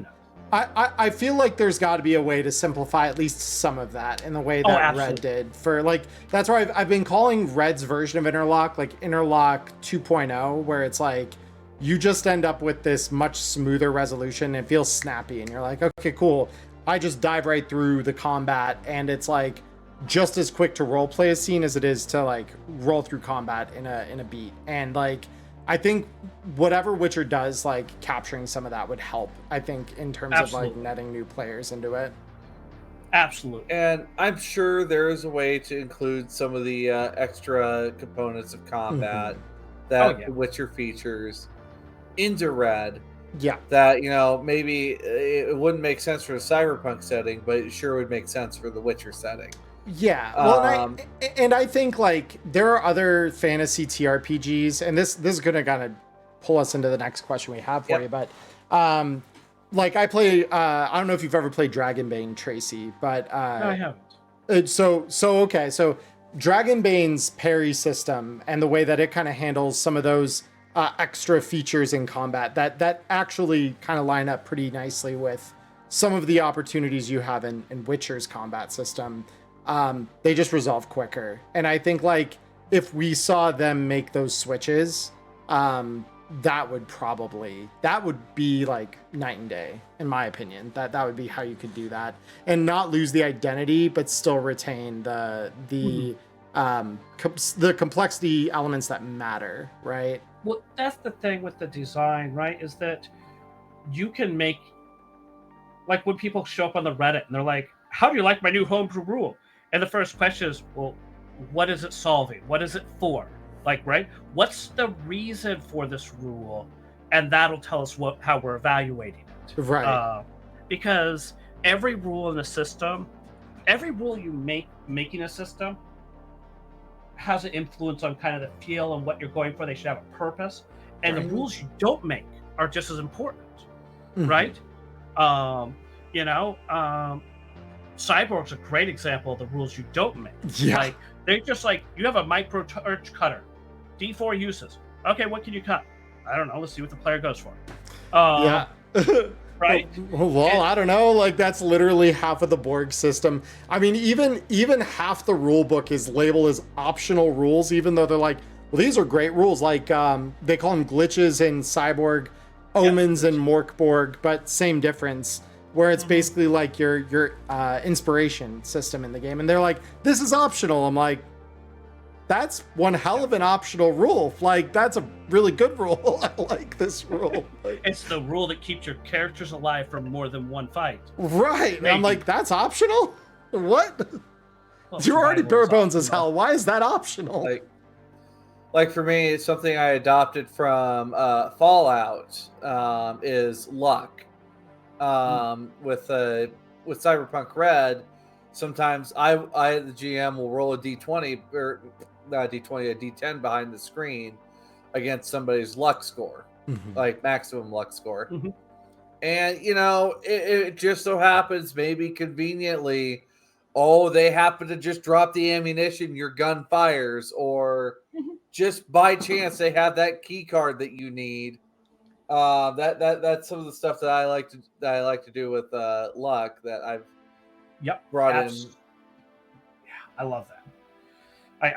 knows? I feel like there's got to be a way to simplify at least some of that in the way that Red did. For like, that's why I've been calling Red's version of Interlock like Interlock 2.0, where it's like you just end up with this much smoother resolution. It feels snappy, and you're like, okay, cool. I just dive right through the combat, and it's like just as quick to role play a scene as it is to like roll through combat in a beat. And like, I think whatever Witcher does, like capturing some of that would help, I think, in terms of like netting new players into it. Absolutely. And I'm sure there is a way to include some of the extra components of combat that Witcher features into Red. Yeah. That, you know, maybe it wouldn't make sense for the Cyberpunk setting, but it sure would make sense for the Witcher setting. Yeah, well, and I think like there are other fantasy TRPGs, and this is gonna kind of pull us into the next question we have for Yep. you. But like I play, I don't know if you've ever played Dragonbane, Tracy, but No, I haven't. so okay. So Dragonbane's parry system and the way that it kind of handles some of those extra features in combat that actually kind of line up pretty nicely with some of the opportunities you have in Witcher's combat system. They just resolve quicker, and I think like if we saw them make those switches, that would be like night and day, in my opinion. That would be how you could do that and not lose the identity, but still retain the complexity elements that matter, right? Well, that's the thing with the design, right? Is that you can make, like when people show up on the Reddit and they're like, "How do you like my new homebrew rule?" And the first question is, "Well, what is it solving? What is it for?" Like, right? What's the reason for this rule? And that'll tell us how we're evaluating it. Right. Because every rule in the system, every rule you making a system has an influence on kind of the feel and what you're going for. They should have a purpose. And the rules you don't make are just as important, right? Cyborg's a great example of the rules you don't make. Yeah. Like, they're just like, you have a micro torch cutter, D4 uses. Okay, what can you cut? I don't know. Let's see what the player goes for. Yeah. Right? Well, I don't know. Like that's literally half of the Borg system. I mean, even half the rule book is labeled as optional rules, even though they're like, well, these are great rules. Like they call them glitches in Cyborg, omens in Morkborg, but same difference. Where it's basically like your inspiration system in the game, and they're like, this is optional. I'm like, that's one hell of an optional rule. Like that's a really good rule. I like this rule. It's the rule that keeps your characters alive for more than one fight. Right. And I'm like, that's optional? What? Well, You're already bare bones as optional. hell. Why is that optional? Like for me, it's something I adopted from Fallout is luck. With Cyberpunk Red, sometimes I the GM will roll a D20 or not a D20, a D10 behind the screen against somebody's luck score, like maximum luck score. And it just so happens, maybe conveniently, they happen to just drop the ammunition, your gun fires, or just by chance they have that key card that you need. That's some of the stuff that I like to do with luck that I've brought in. Yeah, I love that.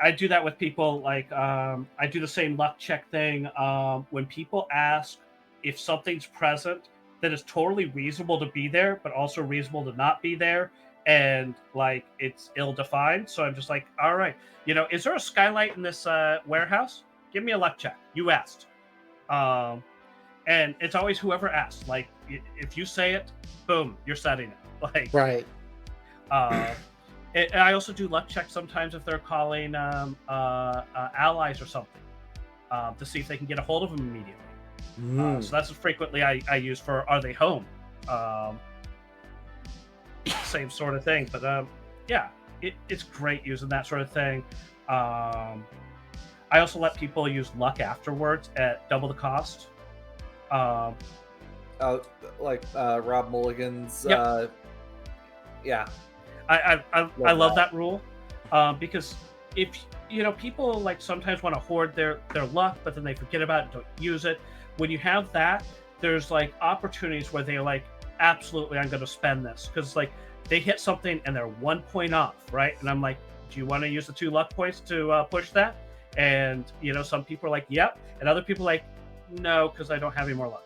I do that with people. Like I do the same luck check thing when people ask if something's present that is totally reasonable to be there, but also reasonable to not be there, and like it's ill-defined. So I'm just like, all right, is there a skylight in this warehouse? Give me a luck check. You asked. And it's always whoever asks. Like, if you say it, boom, you're setting it. Like, right. And I also do luck checks sometimes if they're calling allies or something to see if they can get a hold of them immediately. So that's what frequently I use for are they home? Same sort of thing. But it's great using that sort of thing. I also let people use luck afterwards at double the cost. Like Rob Mulligan's. Yeah, I love that rule because if people like sometimes want to hoard their luck, but then they forget about it and don't use it. When you have that, there's like opportunities where they're like, absolutely, I'm going to spend this because like they hit something and they're 1 point off, right? And I'm like, do you want to use the 2 luck points to push that? And some people are like, yep, and other people are like, no, because I don't have any more luck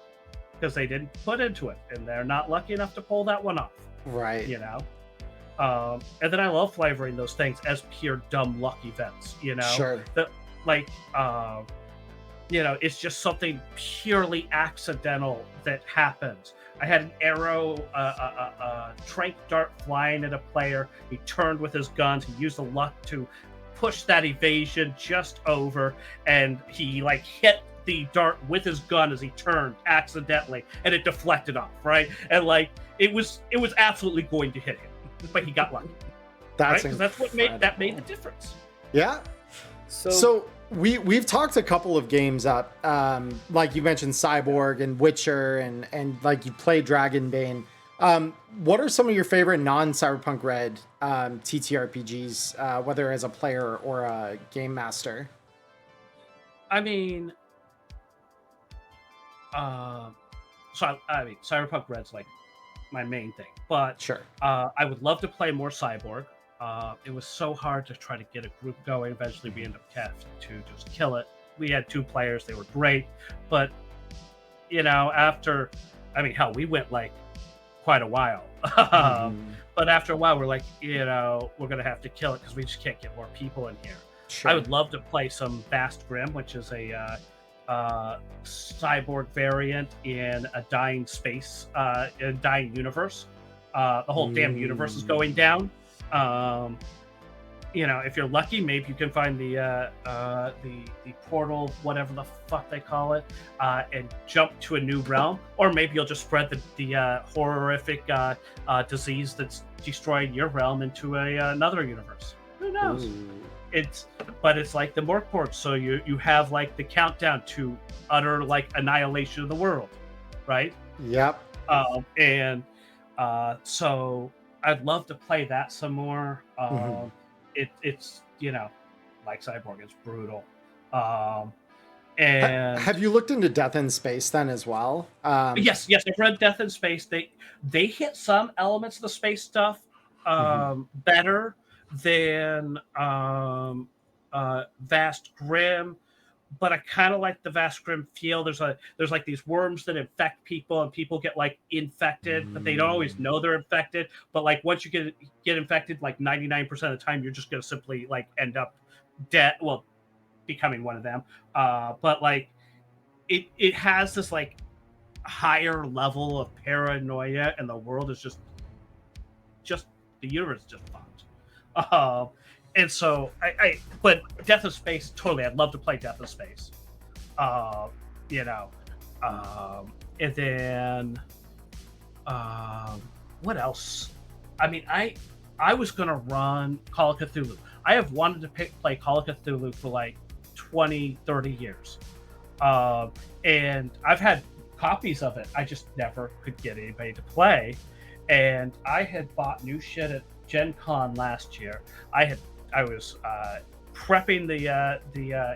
because they didn't put into it and they're not lucky enough to pull that one off. Right. And then I love flavoring those things as pure dumb luck events. Sure. That like it's just something purely accidental that happens. I had an arrow, trank dart flying at a player. He turned with his guns. He used the luck to push that evasion just over, and he like hit the dart with his gun as he turned accidentally, and it deflected off, right? And like it was absolutely going to hit him, but he got lucky. That's what made the difference. Yeah. So we've talked a couple of games up, like you mentioned Cyborg and Witcher, and like you play Dragonbane. What are some of your favorite non-Cyberpunk Red TTRPGs, whether as a player or a game master? I mean, I mean, Cyberpunk Red's like my main thing, but Sure. I would love to play more Cyborg. It was so hard to try to get a group going. Eventually, we ended up having to just kill it. We had 2 players; they were great, but after, I mean, hell, we went like quite a while. But after a while, we're like, we're gonna have to kill it because we just can't get more people in here. Sure. I would love to play some Vast Grim, which is a cyborg variant in a dying space, in a dying universe. The whole damn universe is going down. If you're lucky, maybe you can find the portal, whatever the fuck they call it, and jump to a new realm, or maybe you'll just spread the horrific disease that's destroying your realm into another universe. Who knows? It's like the Morkport, so you have like the countdown to utter like annihilation of the world, right? Yep. So I'd love to play that some more. It's like Cyborg, it's brutal. And have you looked into Death in Space then as well? Yes, I've read Death in Space. They hit some elements of the space stuff better than Vast Grim, but I kind of like the Vast Grim feel. There's like these worms that infect people, and people get like infected, but they don't always know they're infected. But like once you get infected, like 99% of the time, you're just gonna simply like end up dead. Well, becoming one of them. But like it has this like higher level of paranoia, and the world is just the universe is just fucked. And so but Death of Space, totally, I'd love to play Death of Space. And then what else? I mean, I was gonna run Call of Cthulhu. I have wanted to play Call of Cthulhu for like 20-30 years, and I've had copies of it. I just never could get anybody to play, and I had bought new shit at Gen Con last year. I was prepping the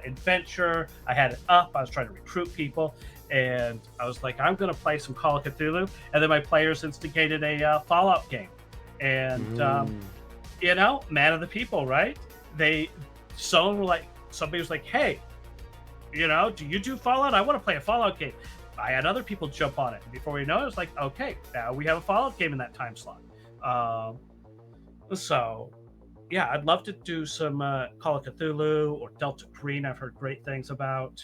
adventure. I had it up. I was trying to recruit people, and I was like, I'm going to play some Call of Cthulhu. And then my players instigated a Fallout game, and man of the people, right? Somebody was like, hey, do you do Fallout? I want to play a Fallout game. I had other people jump on it. And before we know it was like, okay, now we have a Fallout game in that time slot. So, yeah, I'd love to do some Call of Cthulhu or Delta Green. I've heard great things about.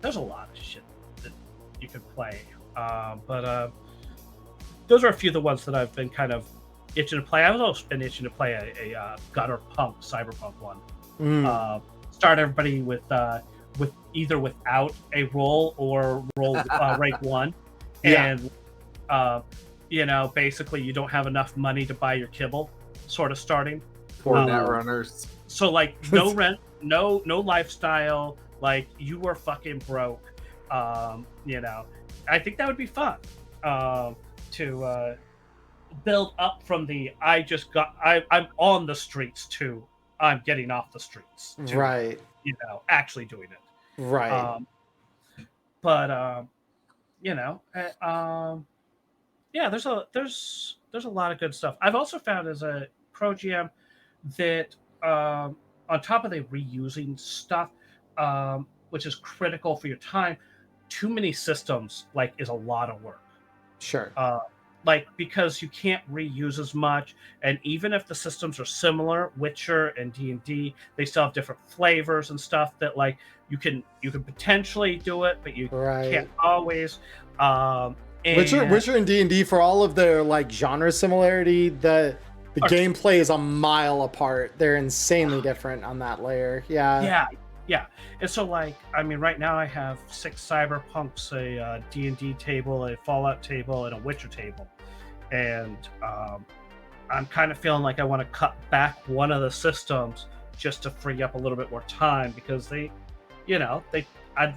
There's a lot of shit that you could play. But those are a few of the ones that I've been kind of itching to play. I've also been itching to play a gutter punk cyberpunk one. Start everybody with either without a roll or roll rank 1. And basically you don't have enough money to buy your kibble, sort of starting. For netrunners. So like no rent, no lifestyle, like you were fucking broke. I think that would be fun to build up from the I'm on the streets to I'm getting off the streets to, right, actually doing it, right. There's a lot of good stuff. I've also found as a pro GM that on top of the reusing stuff, which is critical for your time, too many systems is a lot of work. Sure. Because you can't reuse as much, and even if the systems are similar, Witcher and D&D, they still have different flavors and stuff that you can potentially do it, but you can't always. Witcher and D&D, for all of their genre similarity, the gameplay is a mile apart. They're insanely different on that layer. Yeah. And so right now I have 6 cyberpunks, a D&D table, a Fallout table, and a Witcher table, and I'm kind of feeling like I want to cut back one of the systems just to free up a little bit more time, because I'd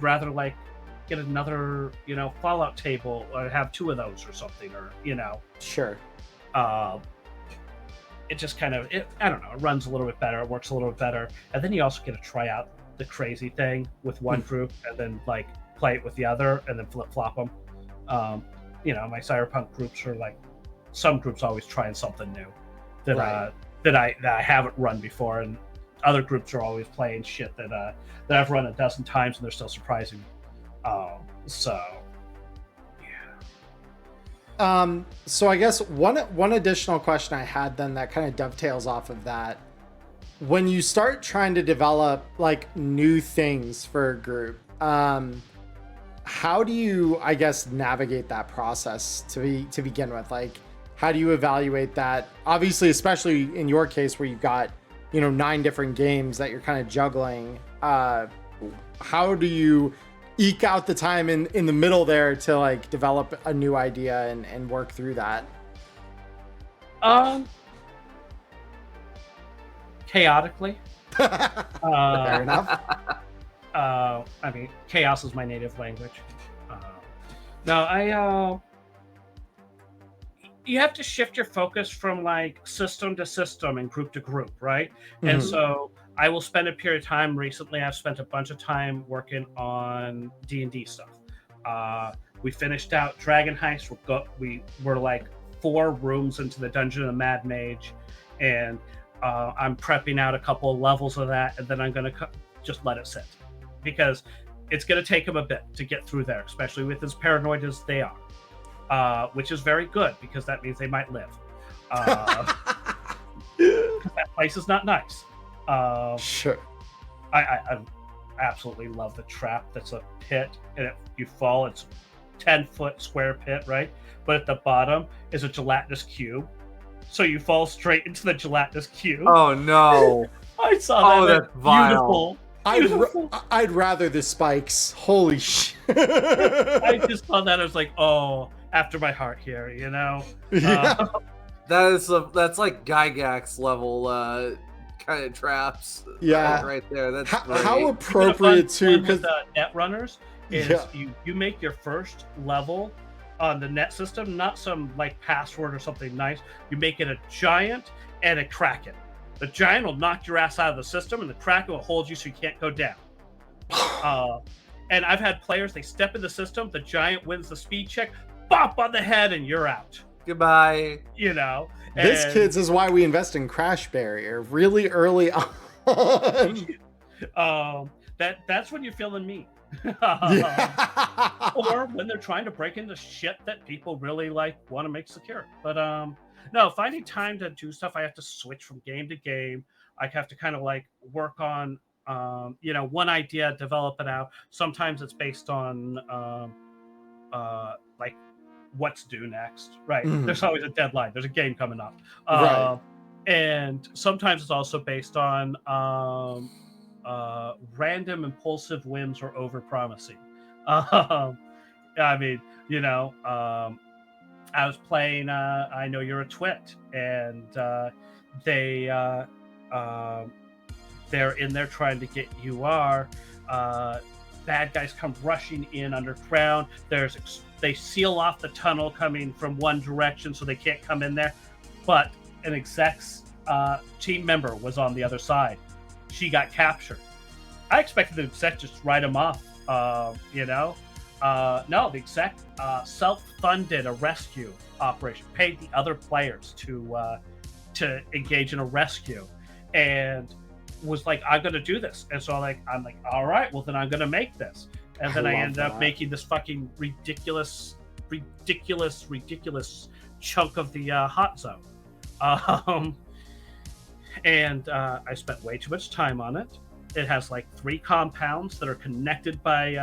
rather like get another, Fallout table, or have 2 of those or something, or Sure. It just kind of, I don't know, it runs a little bit better, it works a little bit better, and then you also get to try out the crazy thing with one group, and then like play it with the other, and then flip-flop them. My Cyberpunk groups are like, some groups always trying something new that Right. that I haven't run before, and other groups are always playing shit that I've run a dozen times and they're still surprising me. So So I guess one additional question I had then that kind of dovetails off of that. When you start trying to develop like new things for a group, how do you, I guess, navigate that process to begin with? Like, how do you evaluate that? Obviously, especially in your case where you've got, 9 different games that you're kind of juggling. How do you eke out the time in the middle there to like develop a new idea and work through that? Chaotically. Fair enough. I mean, chaos is my native language. No, you have to shift your focus from like system to system and group to group, right? And so I will spend a period of time. Recently, I've spent a bunch of time working on D&D stuff. We finished out Dragon Heist. We were like 4 rooms into the Dungeon of the Mad Mage, and I'm prepping out a couple of levels of that, and then I'm going to just let it sit, because it's going to take him a bit to get through there, especially with as paranoid as they are, which is very good, because that means they might live. That place is not nice. Sure. I absolutely love the trap. That's a pit, and if you fall, it's 10-foot square pit, right? But at the bottom is a gelatinous cube, so you fall straight into the gelatinous cube. Oh no! I saw that. That's vile. Beautiful. I'd rather the spikes. Holy shit! I just saw that. I was like, oh, after my heart here, Yeah. That's like Gygax level kind of traps. Yeah. right there. That's how appropriate too, because net runners is you make your first level on the net system, not some like password or something nice. You make it a giant and a kraken. The giant will knock your ass out of the system, and the kraken will hold you so you can't go down. And I've had players, they step in the system, the giant wins the speed check, bop on the head, and you're out. Goodbye. This, kids, is why we invest in Crash Barrier really early on. That's when you're feeling mean. Yeah. Or when they're trying to break into shit that people really like want to make secure. But no, finding time to do stuff, I have to switch from game to game. I have to kind of like work on one idea, develop it out. Sometimes it's based on like what's due next, right? There's always a deadline, there's a game coming up, Right. And sometimes it's also based on random impulsive whims or over promising. I mean, I was playing I Know You're a Twit, and they're in there trying to get UR. Bad guys come rushing in underground. They seal off the tunnel coming from one direction, so they can't come in there. But an exec's team member was on the other side. She got captured. I expected the exec just write him off. No, the exec self-funded a rescue operation, paid the other players to engage in a rescue, and was like, I'm going to do this. And so I'm like, all right, well then I'm going to make this. And then I ended up making this fucking ridiculous chunk of the hot zone. And I spent way too much time on it. It has like 3 compounds that are connected by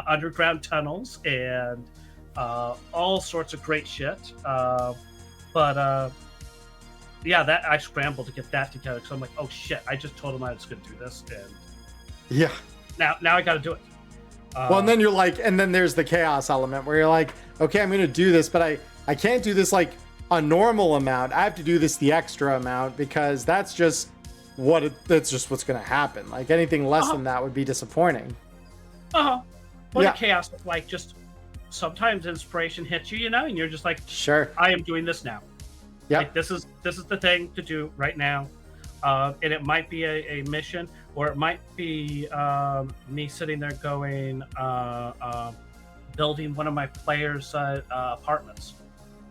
underground tunnels and all sorts of great shit. Yeah, that I scrambled to get that together, because I'm like, oh shit, I just told him I was going to do this, and Yeah. now I got to do it. Well, and then you're like, and then there's the chaos element where you're like, okay, I'm going to do this, but I can't do this like a normal amount. I have to do this the extra amount, because that's just that's just what's going to happen. Like anything less than that would be disappointing. Well, Yeah. the chaos of like just sometimes inspiration hits you, and you're just like, Sure. I am doing this now. Yeah. Like this is the thing to do right now. And it might be a mission, or it might be me sitting there going, building one of my players' apartments.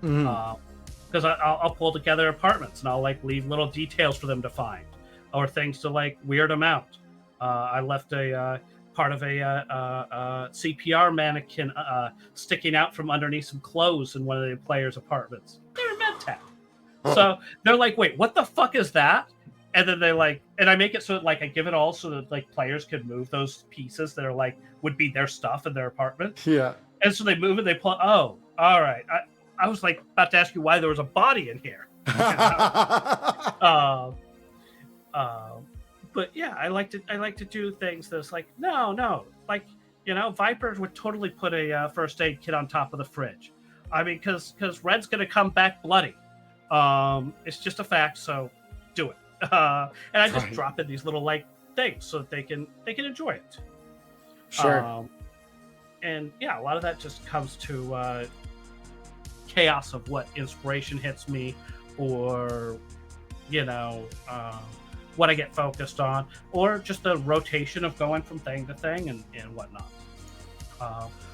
Because I'll pull together apartments and I'll like leave little details for them to find, or things to like weird them out. I left a part of a CPR mannequin sticking out from underneath some clothes in one of the players' apartments. They're med tech. So they're like, wait, what the fuck is that? And then they like, and I make it so that like I give it all so that like players could move those pieces that are like would be their stuff in their apartment. Yeah. And so they move it, they pull. Oh, all right. I was like about to ask you why there was a body in here. But yeah, I like to do things that's like no, like Viper would totally put a first aid kit on top of the fridge. I mean, because Red's gonna come back bloody. It's just a fact, so do it. And I just drop in these little like things so that they can enjoy it. Sure. And yeah, a lot of that just comes to chaos of what inspiration hits me, or what I get focused on, or just the rotation of going from thing to thing and whatnot.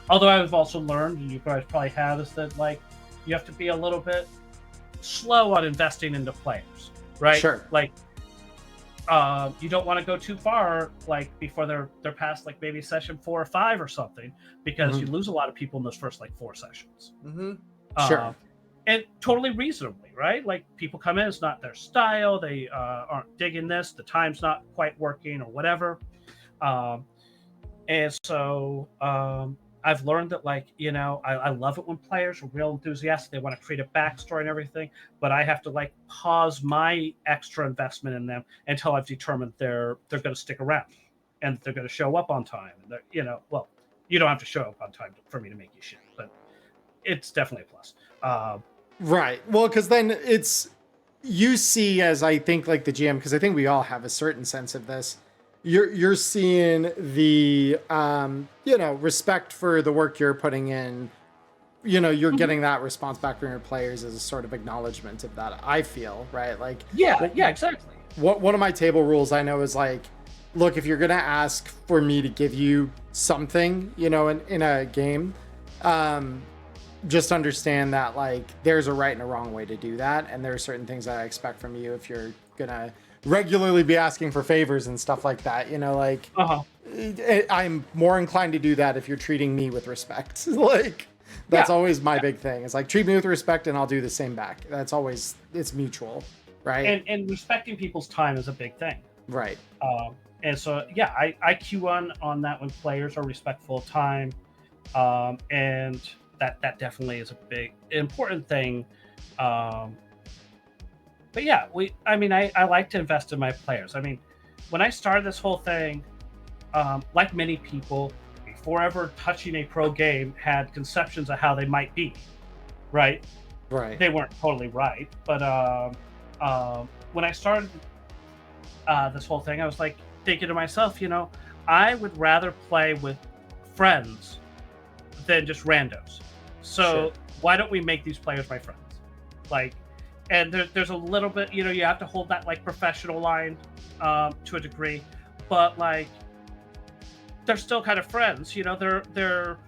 Although I've also learned, and you guys probably have, is that like you have to be a little bit slow on investing into players, right? Sure. Like you don't want to go too far, like before they're past like maybe session 4 or 5 or something, because you lose a lot of people in those first like 4 sessions. Sure. And totally reasonably, right? Like people come in, it's not their style, they aren't digging this, the time's not quite working or whatever. And so I've learned that like, I love it when players are real enthusiastic, they want to create a backstory and everything, but I have to like pause my extra investment in them until I've determined they're going to stick around and they're going to show up on time. And well, you don't have to show up on time for me to make you shit, but it's definitely a plus. Right. Well, because then you see, as I think like the GM, because I think we all have a certain sense of this. You're seeing the respect for the work you're putting in. You're getting that response back from your players as a sort of acknowledgement of that. I feel right. Like yeah, exactly. One of my table rules I know is like, look, if you're gonna ask for me to give you something, in a game, just understand that like there's a right and a wrong way to do that, and there are certain things that I expect from you if you're gonna regularly be asking for favors and stuff like that. I'm more inclined to do that if you're treating me with respect. Like that's always my big thing. It's like treat me with respect and I'll do the same back. It's mutual, right? And respecting people's time is a big thing, right? And so I cue on that when players are respectful of time, and that definitely is a big important thing. But yeah, I like to invest in my players. I mean, when I started this whole thing, like many people, before ever touching a pro game, had conceptions of how they might be, right? Right. They weren't totally right, but when I started this whole thing, I was like thinking to myself, I would rather play with friends than just randos. So why don't we make these players my friends? Like, and there's a little bit, you have to hold that like professional line to a degree, but like they're still kind of friends. They're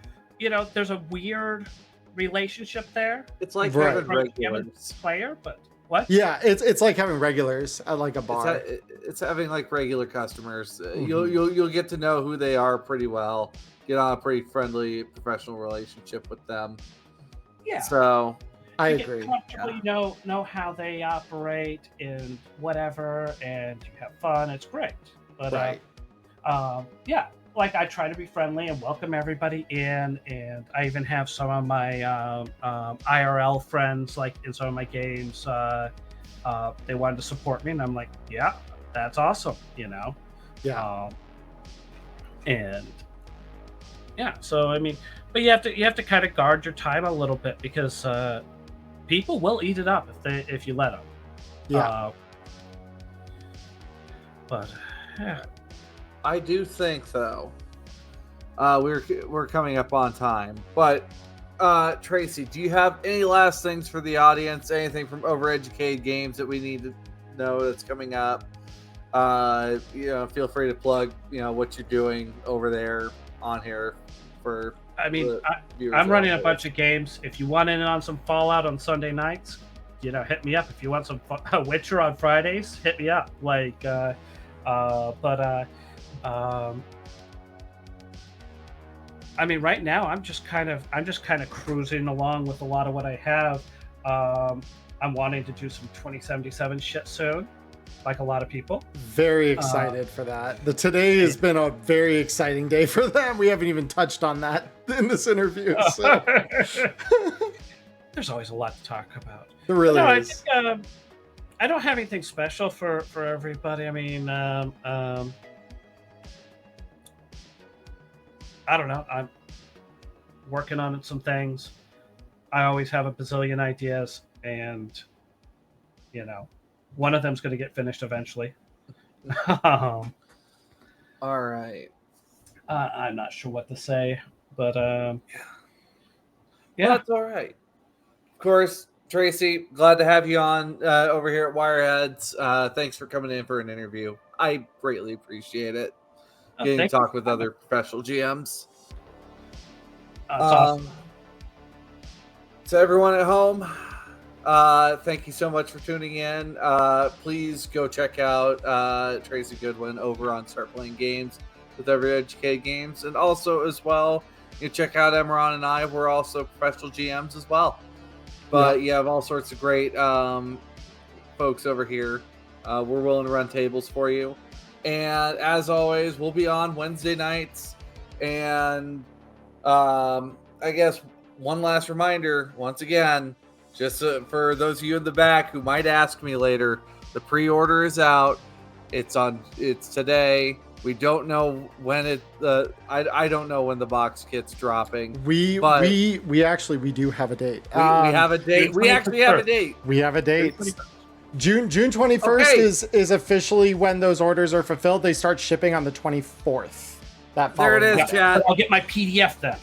there's a weird relationship there. It's like having regulars player, but what? Yeah, it's like having regulars at like a bar. It's having like regular customers. You'll get to know who they are pretty well. Get on a pretty friendly, professional relationship with them. Yeah. So I you agree. Get comfortably know how they operate and whatever, and you have fun. It's great. But right. Like I try to be friendly and welcome everybody in, and I even have some of my IRL friends like in some of my games. They wanted to support me, and I'm like, yeah, that's awesome. Yeah. And yeah, so I mean, but you have to kind of guard your time a little bit because people will eat it up if you let them. Yeah. But yeah. I do think though, we're coming up on time, but Tracy, do you have any last things for the audience? Anything from Overeducated Games that we need to know that's coming up? Feel free to plug, what you're doing over there on here for. I mean, I'm running a bunch of games. If you want in on some Fallout on Sunday nights, hit me up. If you want some Witcher on Fridays, hit me up. I mean, right now I'm just kind of cruising along with a lot of what I have. I'm wanting to do some 2077 shit soon, like a lot of people. Very excited for that. Today has been a very exciting day for them. We haven't even touched on that in this interview. So. There's always a lot to talk about. There really is. I don't have anything special for everybody. I mean, I don't know. I'm working on some things. I always have a bazillion ideas, and one of them's going to get finished eventually. All right. I'm not sure what to say, but yeah, that's all right. Of course, Tracy, glad to have you on over here at Wireheads. Thanks for coming in for an interview. I greatly appreciate it. Getting to talk with other professional GMs. Awesome. To everyone at home, thank you so much for tuning in. Please go check out Tracy Goodwin over on StartPlaying Games with Overeducated Games. And also, as well, you check out Emmerron and I. We're also professional GMs as well. But you have all sorts of great folks over here. We're willing to run tables for you. And as always, we'll be on Wednesday nights. And I guess one last reminder, once again, just for those of you in the back who might ask me later, the pre-order is out. It's today. We don't know when I don't know when the box kit's dropping. We do have a date. We have a date. We actually have a date. We have a date. June 21st is officially when those orders are fulfilled. They start shipping on the 24th. There it is, Chad. I'll get my PDF then.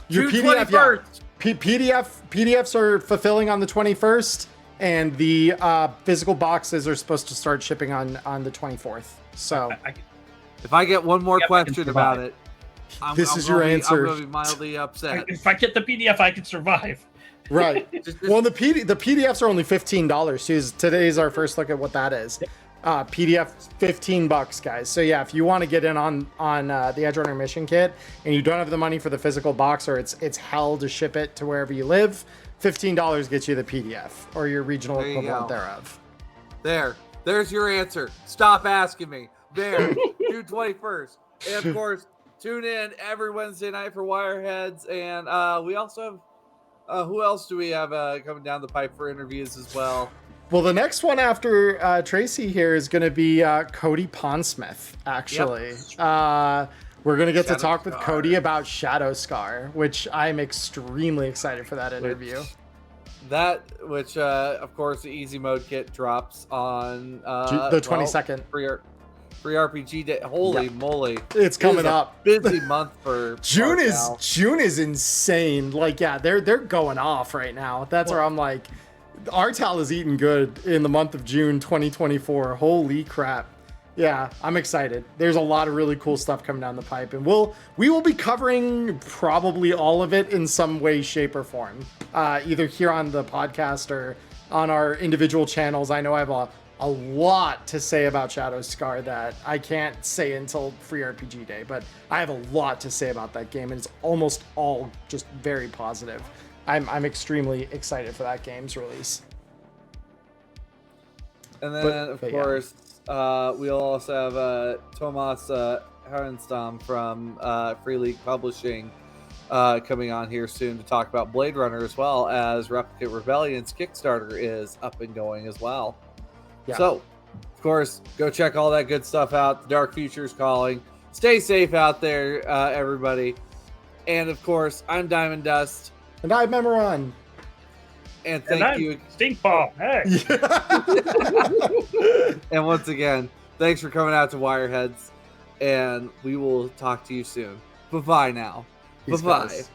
Your June PDF, 21st. PDFs are fulfilling on the 21st, and the physical boxes are supposed to start shipping on the 24th. So, if I get one more question about it, this is your answer. I'm going to be mildly upset. If I get the PDF, I can survive. Right. Well, the PDFs are only $15. Today's our first look at what that is. PDF $15, guys. So yeah, if you want to get in on the Edge Runner mission kit and you don't have the money for the physical box, or it's hell to ship it to wherever you live, $15 gets you the PDF or your regional equivalent thereof. There's your answer. Stop asking me. There, June 21st. And of course, tune in every Wednesday night for Wireheads. And we also have, who else do we have coming down the pipe for interviews as well? Well, the next one after Tracy here is going to be Cody Ponsmith, actually. Yep. We're going to get to talk with Cody about Shadow Scar, which I'm extremely excited for that interview. Which of course, the easy mode kit drops on the 22nd. Free RPG day. Holy moly. It's coming up. Busy month for June is insane. Like, yeah, they're going off right now. That's where I'm like, Artal is eating good in the month of June 2024. Holy crap. Yeah, I'm excited. There's a lot of really cool stuff coming down the pipe, and we will be covering probably all of it in some way, shape, or form. Either here on the podcast or on our individual channels. I know I have a lot to say about Shadow Scar that I can't say until Free RPG Day, but I have a lot to say about that game, and it's almost all just very positive. I'm extremely excited for that game's release. And then, of course, we'll also have Thomas Herenstam from Free League Publishing coming on here soon to talk about Blade Runner, as well as Replicant Rebellion's Kickstarter is up and going as well. Yeah. So, of course, go check all that good stuff out. The Dark Future is calling. Stay safe out there, everybody. And, of course, I'm Diamond Dust. And I'm Emmerron. And thank you. Stink Ball. Hey. And once again, Thanks for coming out to Wireheads, and we will talk to you soon. Bye-bye now. Peace, Bye-bye. guys.